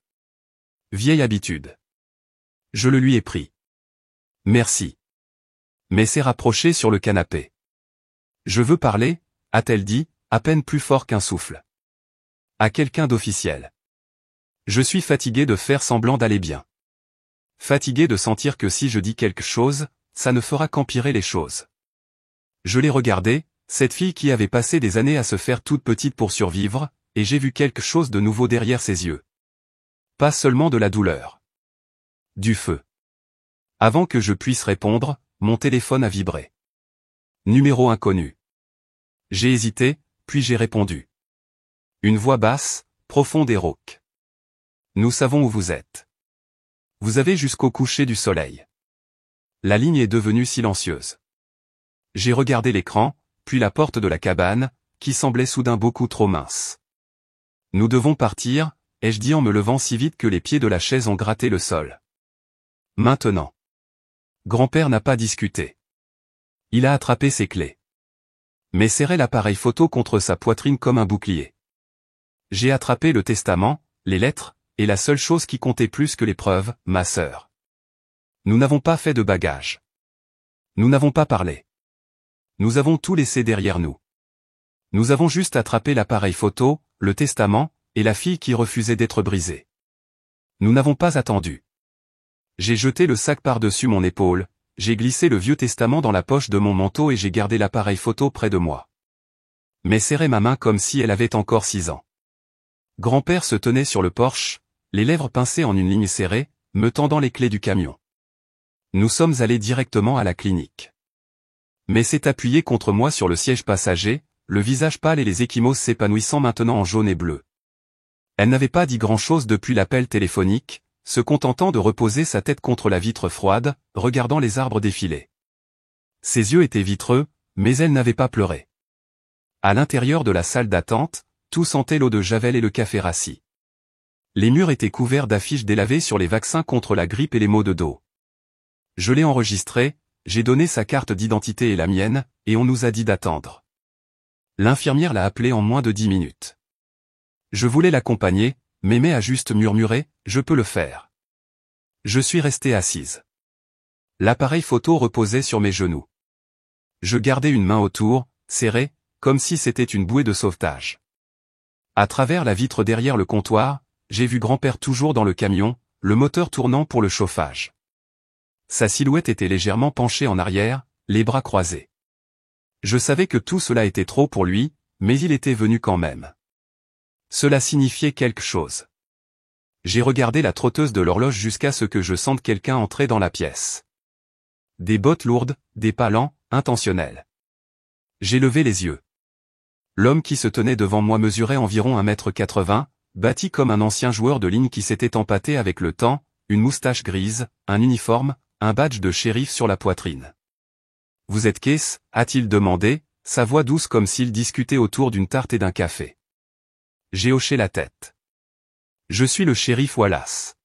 Vieille habitude. Je le lui ai pris. Merci. Mais s'est rapprochée sur le canapé. Je veux parler, a-t-elle dit, à peine plus fort qu'un souffle. À quelqu'un d'officiel. Je suis fatigué de faire semblant d'aller bien. Fatigué de sentir que si je dis quelque chose, ça ne fera qu'empirer les choses. Je l'ai regardée, cette fille qui avait passé des années à se faire toute petite pour survivre, et j'ai vu quelque chose de nouveau derrière ses yeux. Pas seulement de la douleur. Du feu. Avant que je puisse répondre, mon téléphone a vibré. Numéro inconnu. J'ai hésité, puis j'ai répondu. Une voix basse, profonde et rauque. Nous savons où vous êtes. Vous avez jusqu'au coucher du soleil. La ligne est devenue silencieuse. J'ai regardé l'écran, puis la porte de la cabane, qui semblait soudain beaucoup trop mince. Nous devons partir, ai-je dit en me levant si vite que les pieds de la chaise ont gratté le sol. Maintenant. Grand-père n'a pas discuté. Il a attrapé ses clés. Mais serrait l'appareil photo contre sa poitrine comme un bouclier. J'ai attrapé le testament, les lettres, et la seule chose qui comptait plus que les preuves, ma sœur. Nous n'avons pas fait de bagages. Nous n'avons pas parlé. Nous avons tout laissé derrière nous. Nous avons juste attrapé l'appareil photo, le testament, et la fille qui refusait d'être brisée. Nous n'avons pas attendu. J'ai jeté le sac par-dessus mon épaule, j'ai glissé le vieux testament dans la poche de mon manteau et j'ai gardé l'appareil photo près de moi. Mais serré ma main comme si elle avait encore 6 ans. Grand-père se tenait sur le porche, les lèvres pincées en une ligne serrée, me tendant les clés du camion. Nous sommes allés directement à la clinique. Mais s'est appuyé contre moi sur le siège passager, le visage pâle et les ecchymoses s'épanouissant maintenant en jaune et bleu. Elle n'avait pas dit grand-chose depuis l'appel téléphonique, se contentant de reposer sa tête contre la vitre froide, regardant les arbres défiler. Ses yeux étaient vitreux, mais elle n'avait pas pleuré. À l'intérieur de la salle d'attente, tout sentait l'eau de javel et le café rassis. Les murs étaient couverts d'affiches délavées sur les vaccins contre la grippe et les maux de dos. Je l'ai enregistré, j'ai donné sa carte d'identité et la mienne, et on nous a dit d'attendre. L'infirmière l'a appelé en moins de 10 minutes. Je voulais l'accompagner, Mémé a juste murmuré, « Je peux le faire ». Je suis restée assise. L'appareil photo reposait sur mes genoux. Je gardais une main autour, serrée, comme si c'était une bouée de sauvetage. À travers la vitre derrière le comptoir, j'ai vu grand-père toujours dans le camion, le moteur tournant pour le chauffage. Sa silhouette était légèrement penchée en arrière, les bras croisés. Je savais que tout cela était trop pour lui, mais il était venu quand même. Cela signifiait quelque chose. J'ai regardé la trotteuse de l'horloge jusqu'à ce que je sente quelqu'un entrer dans la pièce. Des bottes lourdes, des pas lents, intentionnels. J'ai levé les yeux. L'homme qui se tenait devant moi mesurait environ 1,80 m, bâti comme un ancien joueur de ligne qui s'était empâté avec le temps, une moustache grise, un uniforme, un badge de shérif sur la poitrine. « Vous êtes Case ?» a-t-il demandé, sa voix douce comme s'il discutait autour d'une tarte et d'un café. J'ai hoché la tête. « Je suis le shérif Wallace. »«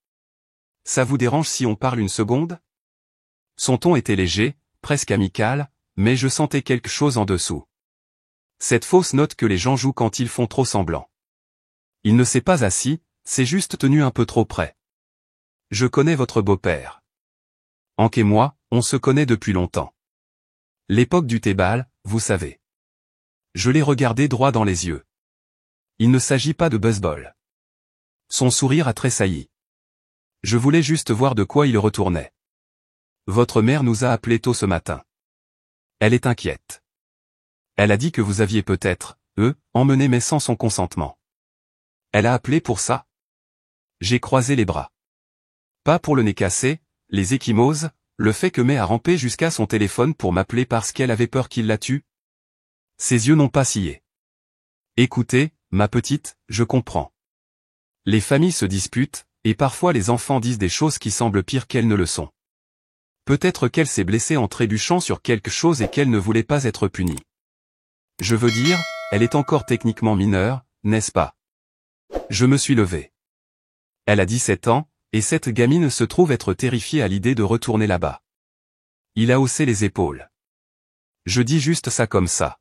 Ça vous dérange si on parle une seconde ?» Son ton était léger, presque amical, mais je sentais quelque chose en dessous. Cette fausse note que les gens jouent quand ils font trop semblant. Il ne s'est pas assis, c'est juste tenu un peu trop près. « Je connais votre beau-père. Hank et moi, on se connaît depuis longtemps. L'époque du thé-ball, vous savez. » Je l'ai regardé droit dans les yeux. Il ne s'agit pas de baseball. Son sourire a tressailli. Je voulais juste voir de quoi il retournait. Votre mère nous a appelés tôt ce matin. Elle est inquiète. Elle a dit que vous aviez peut-être, emmené mais sans son consentement. Elle a appelé pour ça? J'ai croisé les bras. Pas pour le nez cassé, les ecchymoses, le fait que May a rampé jusqu'à son téléphone pour m'appeler parce qu'elle avait peur qu'il la tue. Ses yeux n'ont pas scié. Écoutez, ma petite, je comprends. Les familles se disputent, et parfois les enfants disent des choses qui semblent pires qu'elles ne le sont. Peut-être qu'elle s'est blessée en trébuchant sur quelque chose et qu'elle ne voulait pas être punie. Je veux dire, elle est encore techniquement mineure, n'est-ce pas? Je me suis levé. Elle a 17 ans, et cette gamine se trouve être terrifiée à l'idée de retourner là-bas. Il a haussé les épaules. Je dis juste ça comme ça.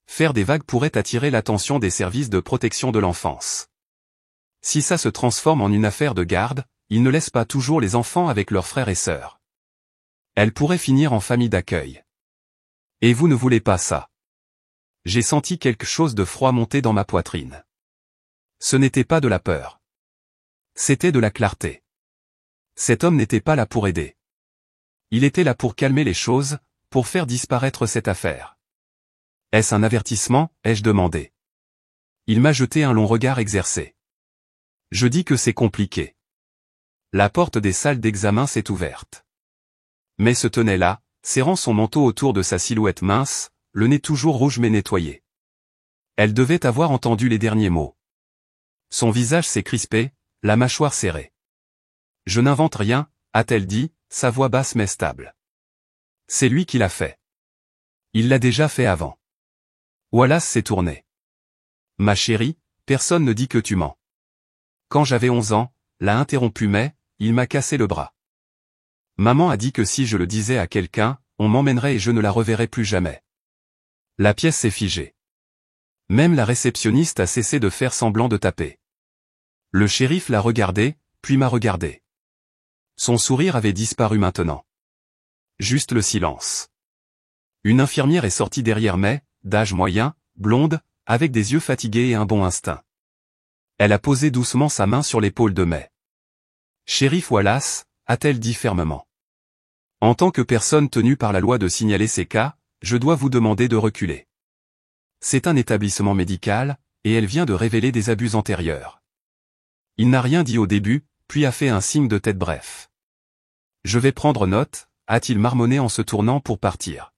Faire des vagues pourrait attirer l'attention des services de protection de l'enfance. Si ça se transforme en une affaire de garde, ils ne laissent pas toujours les enfants avec leurs frères et sœurs. Elle pourrait finir en famille d'accueil. Et vous ne voulez pas ça. J'ai senti quelque chose de froid monter dans ma poitrine. Ce n'était pas de la peur. C'était de la clarté. Cet homme n'était pas là pour aider. Il était là pour calmer les choses, pour faire disparaître cette affaire. Est-ce un avertissement, ai-je demandé. Il m'a jeté un long regard exercé. Je dis que c'est compliqué. La porte des salles d'examen s'est ouverte. Mais se tenait là, serrant son manteau autour de sa silhouette mince, le nez toujours rouge mais nettoyé. Elle devait avoir entendu les derniers mots. Son visage s'est crispé, la mâchoire serrée. Je n'invente rien, a-t-elle dit, sa voix basse mais stable. C'est lui qui l'a fait. Il l'a déjà fait avant. Wallace s'est tourné. Ma chérie, personne ne dit que tu mens. Quand j'avais 11 ans, l'a interrompu mais, il m'a cassé le bras. Maman a dit que si je le disais à quelqu'un, on m'emmènerait et je ne la reverrais plus jamais. La pièce s'est figée. Même la réceptionniste a cessé de faire semblant de taper. Le shérif l'a regardé, puis m'a regardé. Son sourire avait disparu maintenant. Juste le silence. Une infirmière est sortie derrière May, d'âge moyen, blonde, avec des yeux fatigués et un bon instinct. Elle a posé doucement sa main sur l'épaule de May. « Shérif Wallace », a-t-elle dit fermement. « En tant que personne tenue par la loi de signaler ces cas, je dois vous demander de reculer. C'est un établissement médical, et elle vient de révéler des abus antérieurs. » Il n'a rien dit au début, puis a fait un signe de tête bref. « Je vais prendre note », a-t-il marmonné en se tournant pour partir.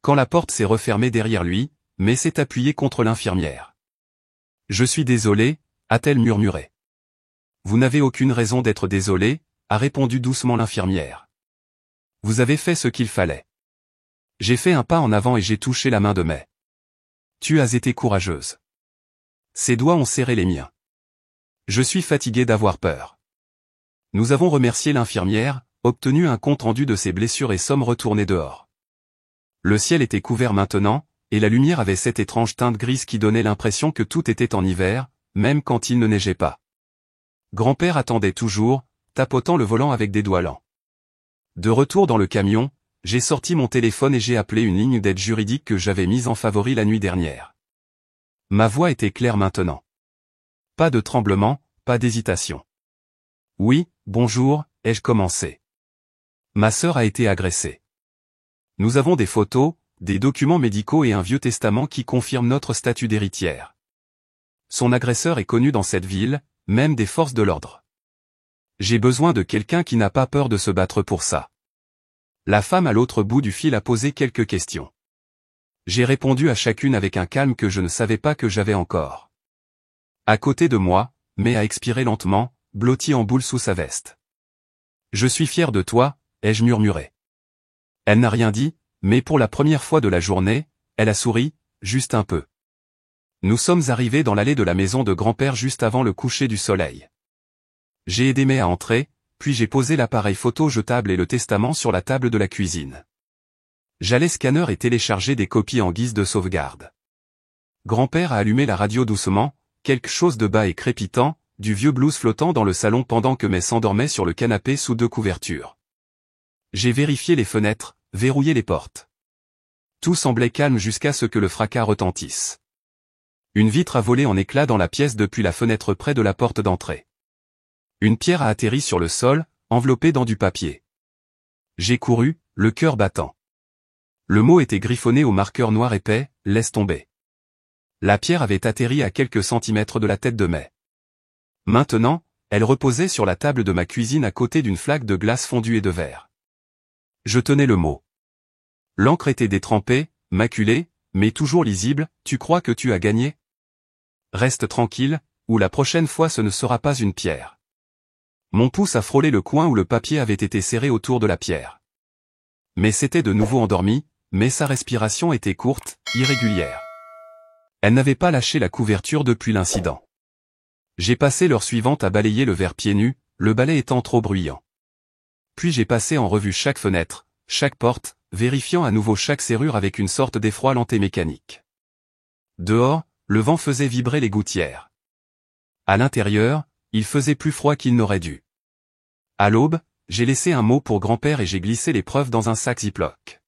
Quand la porte s'est refermée derrière lui, May s'est appuyée contre l'infirmière. « Je suis désolé », a-t-elle murmuré. « Vous n'avez aucune raison d'être désolé », a répondu doucement l'infirmière. « Vous avez fait ce qu'il fallait. » J'ai fait un pas en avant et j'ai touché la main de May. « Tu as été courageuse. » Ses doigts ont serré les miens. Je suis fatigué d'avoir peur. Nous avons remercié l'infirmière, obtenu un compte-rendu de ses blessures et sommes retournés dehors. Le ciel était couvert maintenant, et la lumière avait cette étrange teinte grise qui donnait l'impression que tout était en hiver, même quand il ne neigeait pas. Grand-père attendait toujours, tapotant le volant avec des doigts lents. De retour dans le camion, j'ai sorti mon téléphone et j'ai appelé une ligne d'aide juridique que j'avais mise en favori la nuit dernière. Ma voix était claire maintenant. Pas de tremblement, pas d'hésitation. Oui, bonjour, ai-je commencé. Ma sœur a été agressée. Nous avons des photos, des documents médicaux et un vieux testament qui confirment notre statut d'héritière. Son agresseur est connu dans cette ville, même des forces de l'ordre. J'ai besoin de quelqu'un qui n'a pas peur de se battre pour ça. La femme à l'autre bout du fil a posé quelques questions. J'ai répondu à chacune avec un calme que je ne savais pas que j'avais encore. À côté de moi, May a expiré lentement, blotti en boule sous sa veste. Je suis fier de toi, ai-je murmuré. Elle n'a rien dit, mais pour la première fois de la journée, elle a souri, juste un peu. Nous sommes arrivés dans l'allée de la maison de grand-père juste avant le coucher du soleil. J'ai aidé May à entrer, puis j'ai posé l'appareil photo jetable et le testament sur la table de la cuisine. J'allais scanner et télécharger des copies en guise de sauvegarde. Grand-père a allumé la radio doucement, quelque chose de bas et crépitant, du vieux blues flottant dans le salon pendant que May s'endormait sur le canapé sous deux couvertures. J'ai vérifié les fenêtres, verrouillé les portes. Tout semblait calme jusqu'à ce que le fracas retentisse. Une vitre a volé en éclats dans la pièce depuis la fenêtre près de la porte d'entrée. Une pierre a atterri sur le sol, enveloppée dans du papier. J'ai couru, le cœur battant. Le mot était griffonné au marqueur noir épais, « Laisse tomber ». La pierre avait atterri à quelques centimètres de la tête de May. Maintenant, elle reposait sur la table de ma cuisine à côté d'une flaque de glace fondue et de verre. Je tenais le mot. L'encre était détrempée, maculée, mais toujours lisible. Tu crois que tu as gagné? Reste tranquille, ou la prochaine fois ce ne sera pas une pierre. Mon pouce a frôlé le coin où le papier avait été serré autour de la pierre. Mais c'était de nouveau endormi, mais sa respiration était courte, irrégulière. Elle n'avait pas lâché la couverture depuis l'incident. J'ai passé l'heure suivante à balayer le verre pieds nus, le balai étant trop bruyant. Puis j'ai passé en revue chaque fenêtre, chaque porte, vérifiant à nouveau chaque serrure avec une sorte d'effroi lent et mécanique. Dehors, le vent faisait vibrer les gouttières. À l'intérieur, il faisait plus froid qu'il n'aurait dû. À l'aube, j'ai laissé un mot pour grand-père et j'ai glissé les preuves dans un sac Ziploc.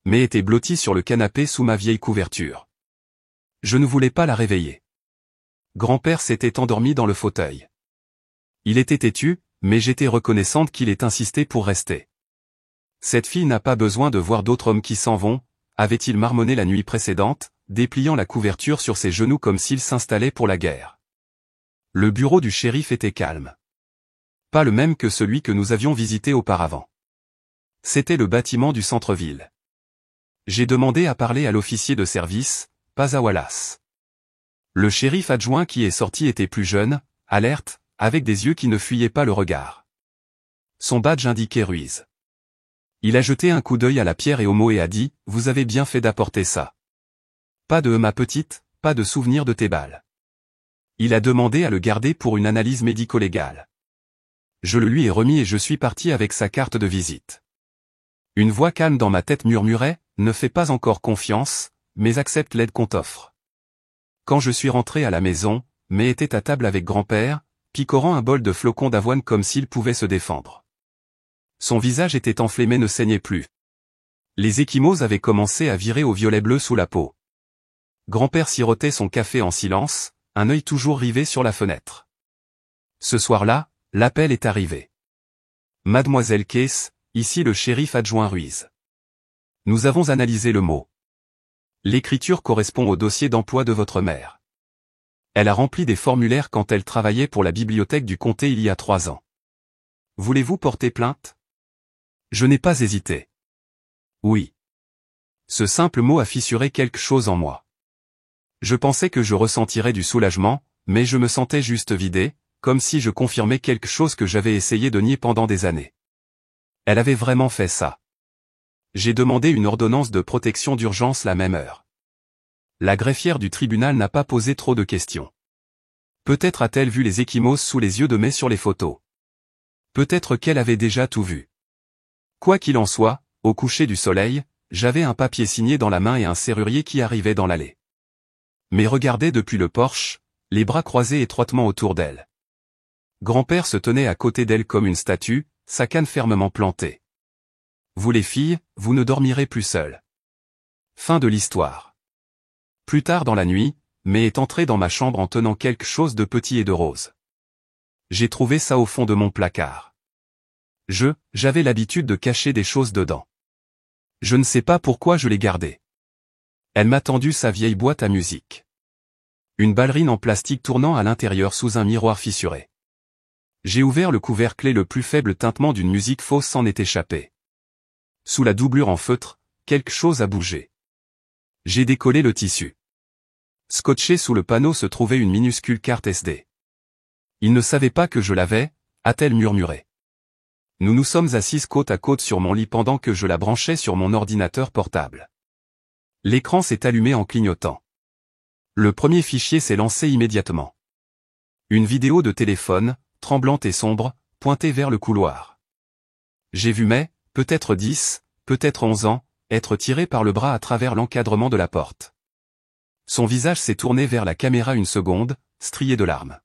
Mais était blotti sur le canapé sous ma vieille couverture. Je ne voulais pas la réveiller. Grand-père s'était endormi dans le fauteuil. Il était têtu, mais j'étais reconnaissante qu'il ait insisté pour rester. Cette fille n'a pas besoin de voir d'autres hommes qui s'en vont, avait-il marmonné la nuit précédente, dépliant la couverture sur ses genoux comme s'il s'installait pour la guerre. Le bureau du shérif était calme. Pas le même que celui que nous avions visité auparavant. C'était le bâtiment du centre-ville. J'ai demandé à parler à l'officier de service, pas à Wallace. Le shérif adjoint qui est sorti était plus jeune, alerte, avec des yeux qui ne fuyaient pas le regard. Son badge indiquait Ruiz. Il a jeté un coup d'œil à la pierre et au mot et a dit « Vous avez bien fait d'apporter ça. Pas de ma petite, pas de souvenir de tes balles. » Il a demandé à le garder pour une analyse médico-légale. Je le lui ai remis et je suis parti avec sa carte de visite. Une voix calme dans ma tête murmurait « Ne fais pas encore confiance, mais accepte l'aide qu'on t'offre. » Quand je suis rentré à la maison, mais était à table avec grand-père, picorant un bol de flocons d'avoine comme s'il pouvait se défendre. Son visage était enflé mais ne saignait plus. Les ecchymoses avaient commencé à virer au violet bleu sous la peau. Grand-père sirotait son café en silence, un œil toujours rivé sur la fenêtre. Ce soir-là, l'appel est arrivé. Mademoiselle Case, ici le shérif adjoint Ruiz. Nous avons analysé le mot. L'écriture correspond au dossier d'emploi de votre mère. Elle a rempli des formulaires quand elle travaillait pour la bibliothèque du comté il y a 3 ans. Voulez-vous porter plainte? Je n'ai pas hésité. Oui. Ce simple mot a fissuré quelque chose en moi. Je pensais que je ressentirais du soulagement, mais je me sentais juste vidé, comme si je confirmais quelque chose que j'avais essayé de nier pendant des années. Elle avait vraiment fait ça. J'ai demandé une ordonnance de protection d'urgence la même heure. La greffière du tribunal n'a pas posé trop de questions. Peut-être a-t-elle vu les ecchymoses sous les yeux de mai sur les photos. Peut-être qu'elle avait déjà tout vu. Quoi qu'il en soit, au coucher du soleil, j'avais un papier signé dans la main et un serrurier qui arrivait dans l'allée. Mais regardait depuis le porche, les bras croisés étroitement autour d'elle. Grand-père se tenait à côté d'elle comme une statue, sa canne fermement plantée. Vous les filles, vous ne dormirez plus seules. Fin de l'histoire. Plus tard dans la nuit, May est entrée dans ma chambre en tenant quelque chose de petit et de rose. J'ai trouvé ça au fond de mon placard. J'avais l'habitude de cacher des choses dedans. Je ne sais pas pourquoi je l'ai gardée. Elle m'a tendu sa vieille boîte à musique. Une ballerine en plastique tournant à l'intérieur sous un miroir fissuré. J'ai ouvert le couvercle et le plus faible tintement d'une musique fausse s'en est échappé. Sous la doublure en feutre, quelque chose a bougé. J'ai décollé le tissu. Scotché sous le panneau se trouvait une minuscule carte SD. Il ne savait pas que je l'avais, a-t-elle murmuré. Nous nous sommes assises côte à côte sur mon lit pendant que je la branchais sur mon ordinateur portable. L'écran s'est allumé en clignotant. Le premier fichier s'est lancé immédiatement. Une vidéo de téléphone, tremblante et sombre, pointée vers le couloir. J'ai vu May, peut-être 10, peut-être 11 ans, être tirée par le bras à travers l'encadrement de la porte. Son visage s'est tourné vers la caméra une seconde, strié de larmes.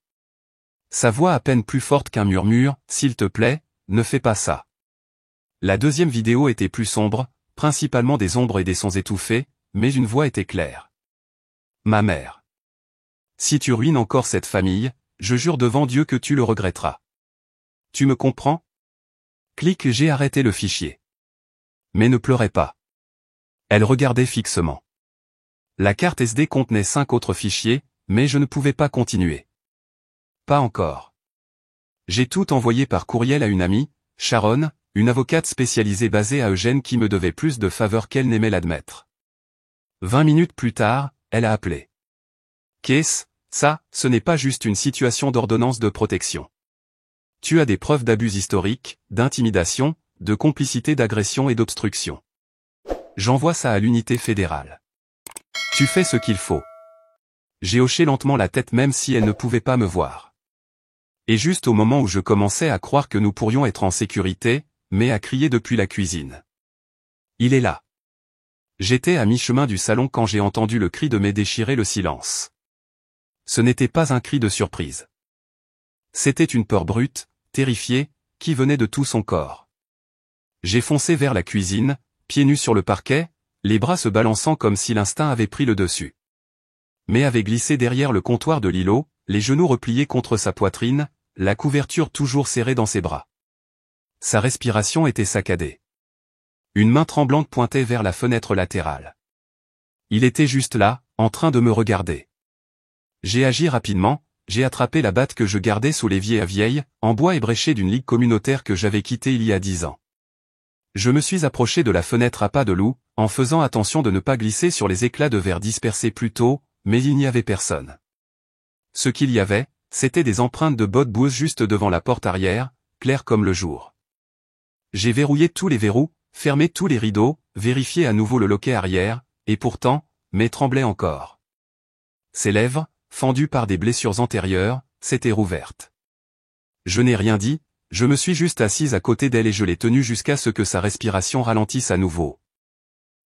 Sa voix à peine plus forte qu'un murmure, « S'il te plaît, ne fais pas ça. » La deuxième vidéo était plus sombre, principalement des ombres et des sons étouffés, mais une voix était claire. Ma mère. Si tu ruines encore cette famille, je jure devant Dieu que tu le regretteras. Tu me comprends? Clique, j'ai arrêté le fichier. Mais ne pleurez pas. Elle regardait fixement. La carte SD contenait 5 autres fichiers, mais je ne pouvais pas continuer. Pas encore. J'ai tout envoyé par courriel à une amie, Sharon, une avocate spécialisée basée à Eugène qui me devait plus de faveurs qu'elle n'aimait l'admettre. 20 minutes plus tard, elle a appelé. Case, ça, ce n'est pas juste une situation d'ordonnance de protection. Tu as des preuves d'abus historiques, d'intimidation, de complicité d'agression et d'obstruction. J'envoie ça à l'unité fédérale. Tu fais ce qu'il faut. J'ai hoché lentement la tête même si elle ne pouvait pas me voir. Et juste au moment où je commençais à croire que nous pourrions être en sécurité, mais à crier depuis la cuisine. Il est là. J'étais à mi-chemin du salon quand j'ai entendu le cri de May déchirer le silence. Ce n'était pas un cri de surprise. C'était une peur brute, terrifiée, qui venait de tout son corps. J'ai foncé vers la cuisine, pieds nus sur le parquet, les bras se balançant comme si l'instinct avait pris le dessus. May avait glissé derrière le comptoir de l'îlot, les genoux repliés contre sa poitrine, la couverture toujours serrée dans ses bras. Sa respiration était saccadée. Une main tremblante pointait vers la fenêtre latérale. Il était juste là, en train de me regarder. J'ai agi rapidement, j'ai attrapé la batte que je gardais sous l'évier à vieille, en bois ébréché d'une ligue communautaire que j'avais quittée il y a 10 ans. Je me suis approché de la fenêtre à pas de loup, en faisant attention de ne pas glisser sur les éclats de verre dispersés plus tôt, mais il n'y avait personne. Ce qu'il y avait, c'était des empreintes de bottes boueuses juste devant la porte arrière, claires comme le jour. J'ai verrouillé tous les verrous, fermé tous les rideaux, vérifié à nouveau le loquet arrière, et pourtant, May tremblait encore. Ses lèvres, fendues par des blessures antérieures, s'étaient rouvertes. Je n'ai rien dit, je me suis juste assise à côté d'elle et je l'ai tenue jusqu'à ce que sa respiration ralentisse à nouveau.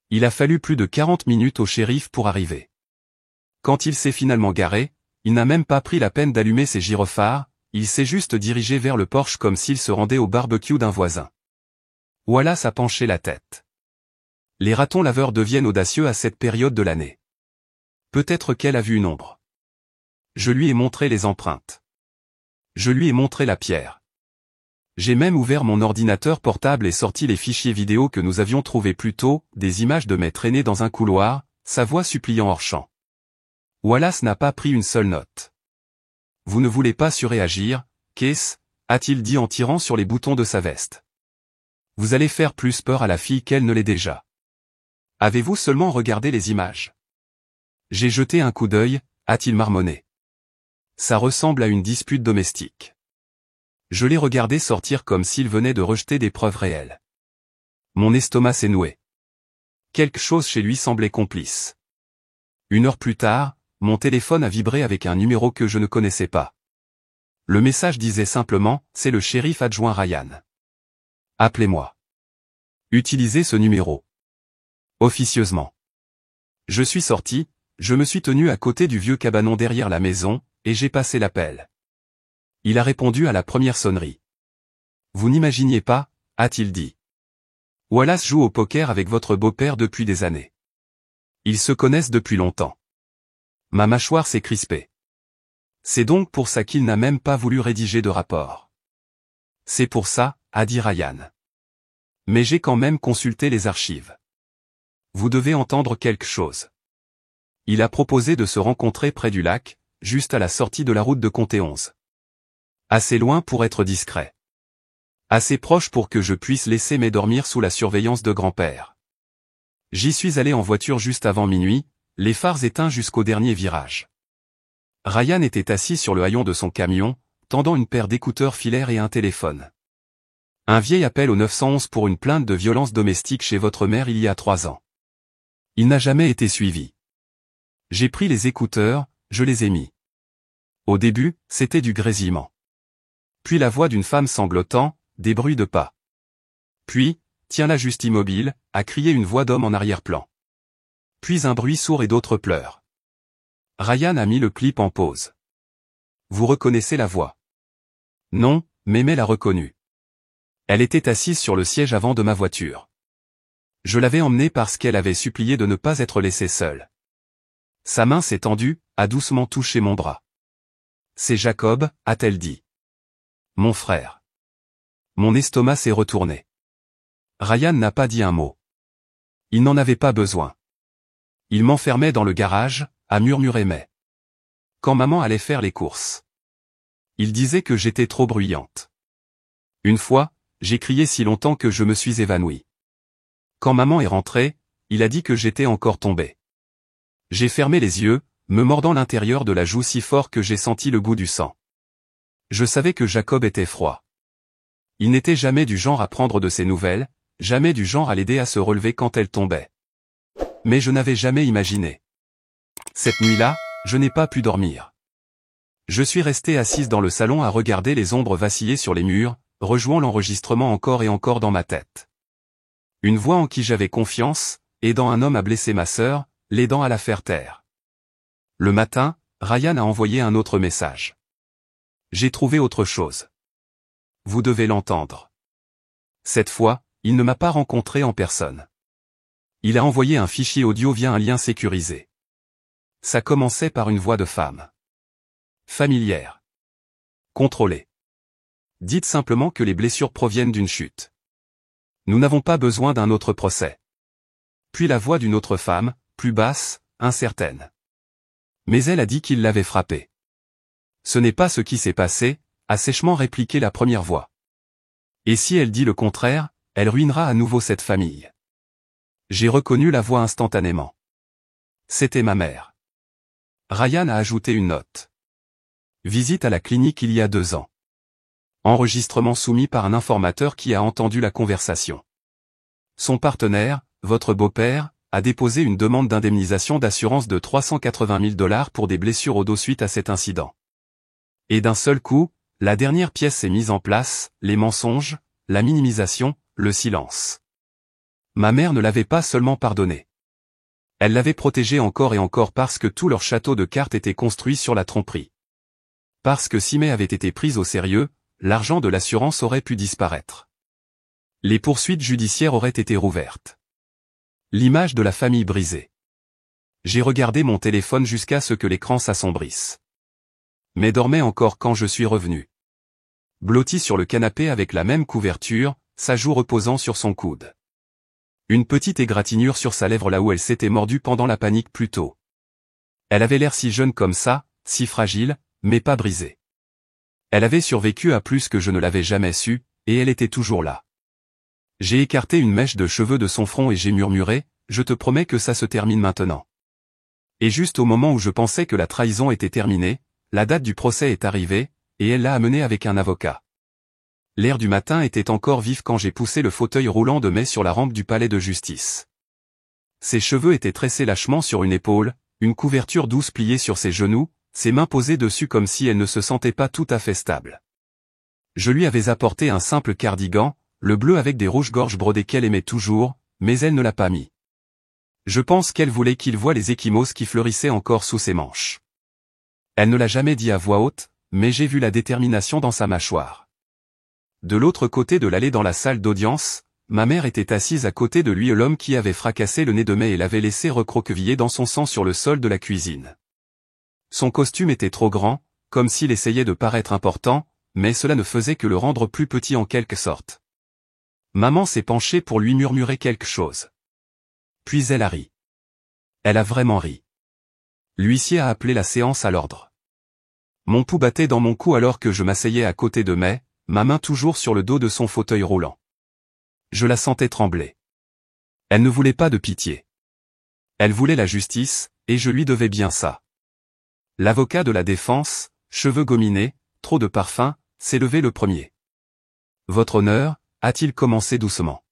Il a fallu plus de 40 minutes au shérif pour arriver. Quand il s'est finalement garé, il n'a même pas pris la peine d'allumer ses gyrophares, il s'est juste dirigé vers le porche comme s'il se rendait au barbecue d'un voisin. Wallace a penché la tête. Les ratons laveurs deviennent audacieux à cette période de l'année. Peut-être qu'elle a vu une ombre. Je lui ai montré les empreintes. Je lui ai montré la pierre. J'ai même ouvert mon ordinateur portable et sorti les fichiers vidéo que nous avions trouvés plus tôt, des images de May traînées dans un couloir, sa voix suppliant hors champ. Wallace n'a pas pris une seule note. Vous ne voulez pas surréagir, Case, a-t-il dit en tirant sur les boutons de sa veste. Vous allez faire plus peur à la fille qu'elle ne l'est déjà. Avez-vous seulement regardé les images? J'ai jeté un coup d'œil, a-t-il marmonné. Ça ressemble à une dispute domestique. Je l'ai regardé sortir comme s'il venait de rejeter des preuves réelles. Mon estomac s'est noué. Quelque chose chez lui semblait complice. 1 heure plus tard, mon téléphone a vibré avec un numéro que je ne connaissais pas. Le message disait simplement, c'est le shérif adjoint Ryan. Appelez-moi. Utilisez ce numéro. Officieusement. Je suis sorti, je me suis tenu à côté du vieux cabanon derrière la maison, et j'ai passé l'appel. Il a répondu à la première sonnerie. Vous n'imaginiez pas, a-t-il dit. Wallace joue au poker avec votre beau-père depuis des années. Ils se connaissent depuis longtemps. Ma mâchoire s'est crispée. C'est donc pour ça qu'il n'a même pas voulu rédiger de rapport. C'est pour ça, a dit Ryan. Mais j'ai quand même consulté les archives. Vous devez entendre quelque chose. Il a proposé de se rencontrer près du lac, juste à la sortie de la route de Comté 11. Assez loin pour être discret. Assez proche pour que je puisse laisser May dormir sous la surveillance de grand-père. J'y suis allé en voiture juste avant minuit, les phares éteints jusqu'au dernier virage. Ryan était assis sur le haillon de son camion, tendant une paire d'écouteurs filaires et un téléphone. Un vieil appel au 911 pour une plainte de violence domestique chez votre mère il y a 3 ans. Il n'a jamais été suivi. J'ai pris les écouteurs, je les ai mis. Au début, c'était du grésillement. Puis la voix d'une femme sanglotant, des bruits de pas. Puis, tiens-la juste immobile, a crié une voix d'homme en arrière-plan. Puis un bruit sourd et d'autres pleurs. Ryan a mis le clip en pause. Vous reconnaissez la voix? Non, mais May l'a reconnue. Elle était assise sur le siège avant de ma voiture. Je l'avais emmenée parce qu'elle avait supplié de ne pas être laissée seule. Sa main s'est tendue, a doucement touché mon bras. C'est Jacob, a-t-elle dit. Mon frère. Mon estomac s'est retourné. Ryan n'a pas dit un mot. Il n'en avait pas besoin. Il m'enfermait dans le garage, a murmuré May. Quand maman allait faire les courses. Il disait que j'étais trop bruyante. Une fois, j'ai crié si longtemps que je me suis évanoui. Quand maman est rentrée, il a dit que j'étais encore tombé. J'ai fermé les yeux, me mordant l'intérieur de la joue si fort que j'ai senti le goût du sang. Je savais que Jacob était froid. Il n'était jamais du genre à prendre de ses nouvelles, jamais du genre à l'aider à se relever quand elle tombait. Mais je n'avais jamais imaginé. Cette nuit-là, je n'ai pas pu dormir. Je suis restée assise dans le salon à regarder les ombres vaciller sur les murs, rejouant l'enregistrement encore et encore dans ma tête. Une voix en qui j'avais confiance, aidant un homme à blesser ma sœur, l'aidant à la faire taire. Le matin, Ryan a envoyé un autre message. J'ai trouvé autre chose. Vous devez l'entendre. Cette fois, il ne m'a pas rencontré en personne. Il a envoyé un fichier audio via un lien sécurisé. Ça commençait par une voix de femme. Familière. Contrôlée. Dites simplement que les blessures proviennent d'une chute. Nous n'avons pas besoin d'un autre procès. Puis la voix d'une autre femme, plus basse, incertaine. Mais elle a dit qu'il l'avait frappée. Ce n'est pas ce qui s'est passé, a sèchement répliqué la première voix. Et si elle dit le contraire, elle ruinera à nouveau cette famille. J'ai reconnu la voix instantanément. C'était ma mère. Ryan a ajouté une note. Visite à la clinique il y a 2 ans. Enregistrement soumis par un informateur qui a entendu la conversation. Son partenaire, votre beau-père, a déposé une demande d'indemnisation d'assurance de 380 000 $ pour des blessures au dos suite à cet incident. Et d'un seul coup, la dernière pièce s'est mise en place, les mensonges, la minimisation, le silence. Ma mère ne l'avait pas seulement pardonné. Elle l'avait protégé encore et encore parce que tout leur château de cartes était construit sur la tromperie. Parce que si May avait été prise au sérieux, l'argent de l'assurance aurait pu disparaître. Les poursuites judiciaires auraient été rouvertes. L'image de la famille brisée. J'ai regardé mon téléphone jusqu'à ce que l'écran s'assombrisse. Mais dormait encore quand je suis revenu. Blotti sur le canapé avec la même couverture, sa joue reposant sur son coude. Une petite égratignure sur sa lèvre là où elle s'était mordue pendant la panique plus tôt. Elle avait l'air si jeune comme ça, si fragile, mais pas brisée. Elle avait survécu à plus que je ne l'avais jamais su, et elle était toujours là. J'ai écarté une mèche de cheveux de son front et j'ai murmuré, je te promets que ça se termine maintenant. Et juste au moment où je pensais que la trahison était terminée, la date du procès est arrivée, et elle l'a amené avec un avocat. L'air du matin était encore vif quand j'ai poussé le fauteuil roulant de May sur la rampe du palais de justice. Ses cheveux étaient tressés lâchement sur une épaule, une couverture douce pliée sur ses genoux, ses mains posées dessus comme si elle ne se sentait pas tout à fait stable. Je lui avais apporté un simple cardigan, le bleu avec des rouges-gorges brodés qu'elle aimait toujours, mais elle ne l'a pas mis. Je pense qu'elle voulait qu'il voie les ecchymoses qui fleurissaient encore sous ses manches. Elle ne l'a jamais dit à voix haute, mais j'ai vu la détermination dans sa mâchoire. De l'autre côté de l'allée dans la salle d'audience, ma mère était assise à côté de lui et l'homme qui avait fracassé le nez de May et l'avait laissé recroqueviller dans son sang sur le sol de la cuisine. Son costume était trop grand, comme s'il essayait de paraître important, mais cela ne faisait que le rendre plus petit en quelque sorte. Maman s'est penchée pour lui murmurer quelque chose. Puis elle a ri. Elle a vraiment ri. L'huissier a appelé la séance à l'ordre. Mon pouls battait dans mon cou alors que je m'asseyais à côté de May, ma main toujours sur le dos de son fauteuil roulant. Je la sentais trembler. Elle ne voulait pas de pitié. Elle voulait la justice, et je lui devais bien ça. L'avocat de la défense, cheveux gominés, trop de parfum, s'est levé le premier. Votre honneur, a-t-il commencé doucement.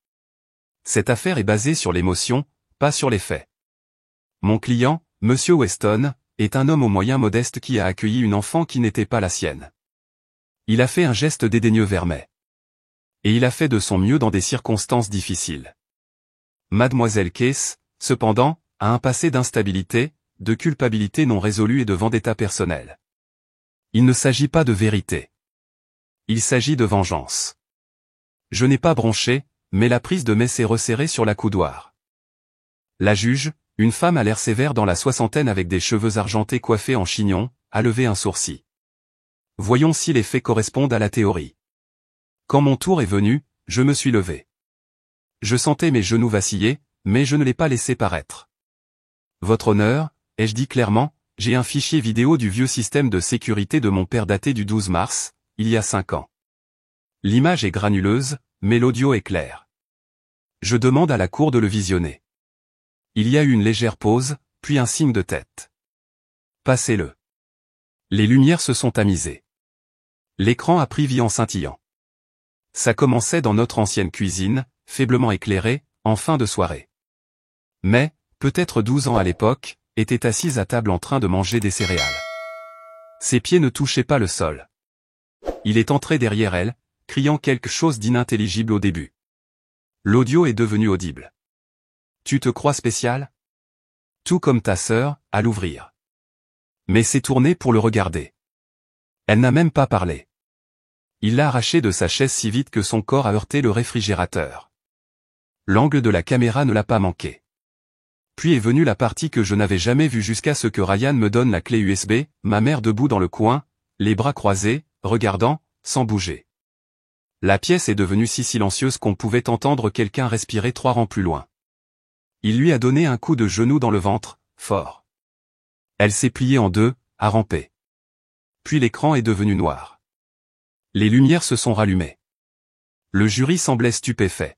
Cette affaire est basée sur l'émotion, pas sur les faits. Mon client, Monsieur Weston, est un homme aux moyens modestes qui a accueilli une enfant qui n'était pas la sienne. Il a fait un geste dédaigneux vers May. Et il a fait de son mieux dans des circonstances difficiles. Mademoiselle Case, cependant, a un passé d'instabilité, de culpabilité non résolue et de vendetta personnelle. Il ne s'agit pas de vérité. Il s'agit de vengeance. Je n'ai pas bronché, mais la prise de May s'est resserrée sur la coudoir. La juge, une femme à l'air sévère dans la soixantaine avec des cheveux argentés coiffés en chignon, a levé un sourcil. Voyons si les faits correspondent à la théorie. Quand mon tour est venu, je me suis levé. Je sentais mes genoux vaciller, mais je ne l'ai pas laissé paraître. Votre honneur, ai-je dit clairement, j'ai un fichier vidéo du vieux système de sécurité de mon père daté du 12 mars, il y a 5 ans. L'image est granuleuse, mais l'audio est clair. Je demande à la cour de le visionner. Il y a eu une légère pause, puis un signe de tête. Passez-le. Les lumières se sont tamisées. L'écran a pris vie en scintillant. Ça commençait dans notre ancienne cuisine, faiblement éclairée, en fin de soirée. Mais, peut-être 12 ans à l'époque, était assise à table en train de manger des céréales. Ses pieds ne touchaient pas le sol. Il est entré derrière elle, criant quelque chose d'inintelligible au début. L'audio est devenu audible. Tu te crois spécial? Tout comme ta sœur, à l'ouvrir. Mais s'est tournée pour le regarder. Elle n'a même pas parlé. Il l'a arraché de sa chaise si vite que son corps a heurté le réfrigérateur. L'angle de la caméra ne l'a pas manqué. Puis est venue la partie que je n'avais jamais vue jusqu'à ce que Ryan me donne la clé USB, ma mère debout dans le coin, les bras croisés, regardant, sans bouger. La pièce est devenue si silencieuse qu'on pouvait entendre quelqu'un respirer 3 rangs plus loin. Il lui a donné un coup de genou dans le ventre, fort. Elle s'est pliée en deux, a rampé. Puis l'écran est devenu noir. Les lumières se sont rallumées. Le jury semblait stupéfait.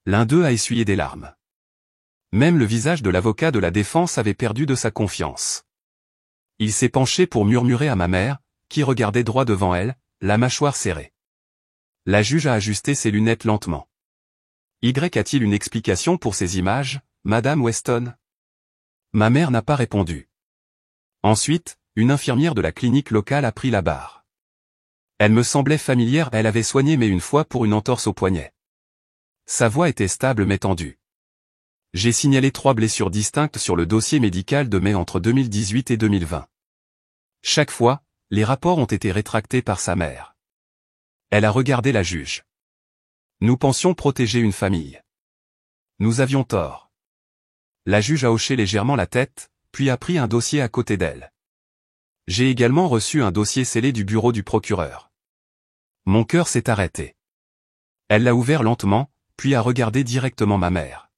L'un d'eux a essuyé des larmes. Même le visage de l'avocat de la défense avait perdu de sa confiance. Il s'est penché pour murmurer à ma mère, qui regardait droit devant elle, la mâchoire serrée. La juge a ajusté ses lunettes lentement. Y a-t-il une explication pour ces images, Madame Weston? Ma mère n'a pas répondu. Ensuite, une infirmière de la clinique locale a pris la barre. Elle me semblait familière, elle avait soigné mais une fois pour une entorse au poignet. Sa voix était stable mais tendue. J'ai signalé 3 blessures distinctes sur le dossier médical de mai entre 2018 et 2020. Chaque fois, les rapports ont été rétractés par sa mère. Elle a regardé la juge. Nous pensions protéger une famille. Nous avions tort. La juge a hoché légèrement la tête, puis a pris un dossier à côté d'elle. J'ai également reçu un dossier scellé du bureau du procureur. Mon cœur s'est arrêté. Elle l'a ouvert lentement, puis a regardé directement ma mère.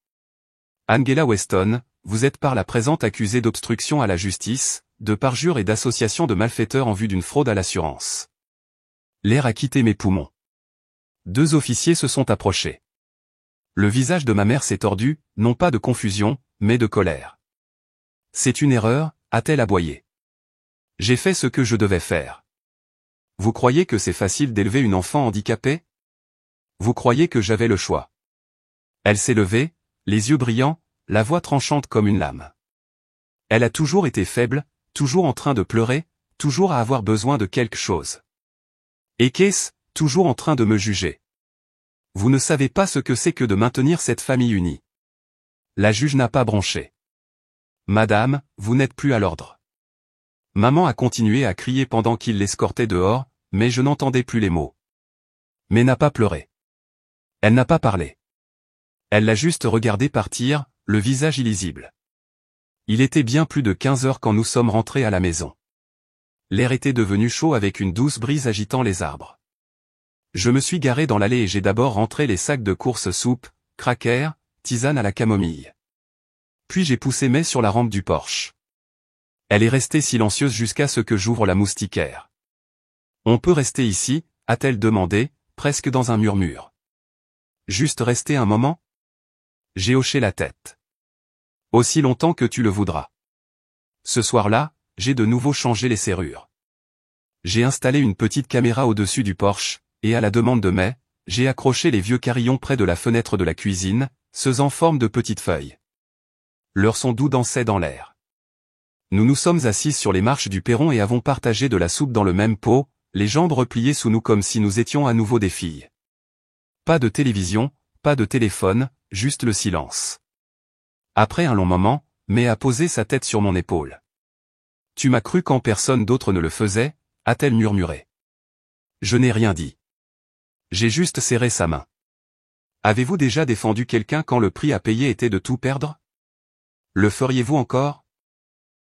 Angela Weston, vous êtes par la présente accusée d'obstruction à la justice, de parjure et d'association de malfaiteurs en vue d'une fraude à l'assurance. L'air a quitté mes poumons. 2 officiers se sont approchés. Le visage de ma mère s'est tordu, non pas de confusion, mais de colère. C'est une erreur, a-t-elle aboyé. J'ai fait ce que je devais faire. Vous croyez que c'est facile d'élever une enfant handicapée? Vous croyez que j'avais le choix? Elle s'est levée, les yeux brillants, la voix tranchante comme une lame. Elle a toujours été faible, toujours en train de pleurer, toujours à avoir besoin de quelque chose. Et qu'est-ce, toujours en train de me juger. Vous ne savez pas ce que c'est que de maintenir cette famille unie. La juge n'a pas bronché. Madame, vous n'êtes plus à l'ordre. Maman a continué à crier pendant qu'il l'escortait dehors, mais je n'entendais plus les mots. Mais n'a pas pleuré. Elle n'a pas parlé. Elle l'a juste regardé partir, le visage illisible. Il était bien plus de 15 heures quand nous sommes rentrés à la maison. L'air était devenu chaud avec une douce brise agitant les arbres. Je me suis garé dans l'allée et j'ai d'abord rentré les sacs de course soupe, crackers, tisane à la camomille. Puis j'ai poussé May sur la rampe du porche. Elle est restée silencieuse jusqu'à ce que j'ouvre la moustiquaire. On peut rester ici, a-t-elle demandé, presque dans un murmure. Juste rester un moment? J'ai hoché la tête. Aussi longtemps que tu le voudras. Ce soir-là, j'ai de nouveau changé les serrures. J'ai installé une petite caméra au-dessus du porche, et à la demande de May, j'ai accroché les vieux carillons près de la fenêtre de la cuisine, ceux en forme de petites feuilles. Leur son doux dansait dans l'air. Nous nous sommes assises sur les marches du perron et avons partagé de la soupe dans le même pot, les jambes repliées sous nous comme si nous étions à nouveau des filles. Pas de télévision, pas de téléphone, juste le silence. Après un long moment, May a posé sa tête sur mon épaule. Tu m'as cru quand personne d'autre ne le faisait, a-t-elle murmuré. Je n'ai rien dit. J'ai juste serré sa main. Avez-vous déjà défendu quelqu'un quand le prix à payer était de tout perdre? Le feriez-vous encore?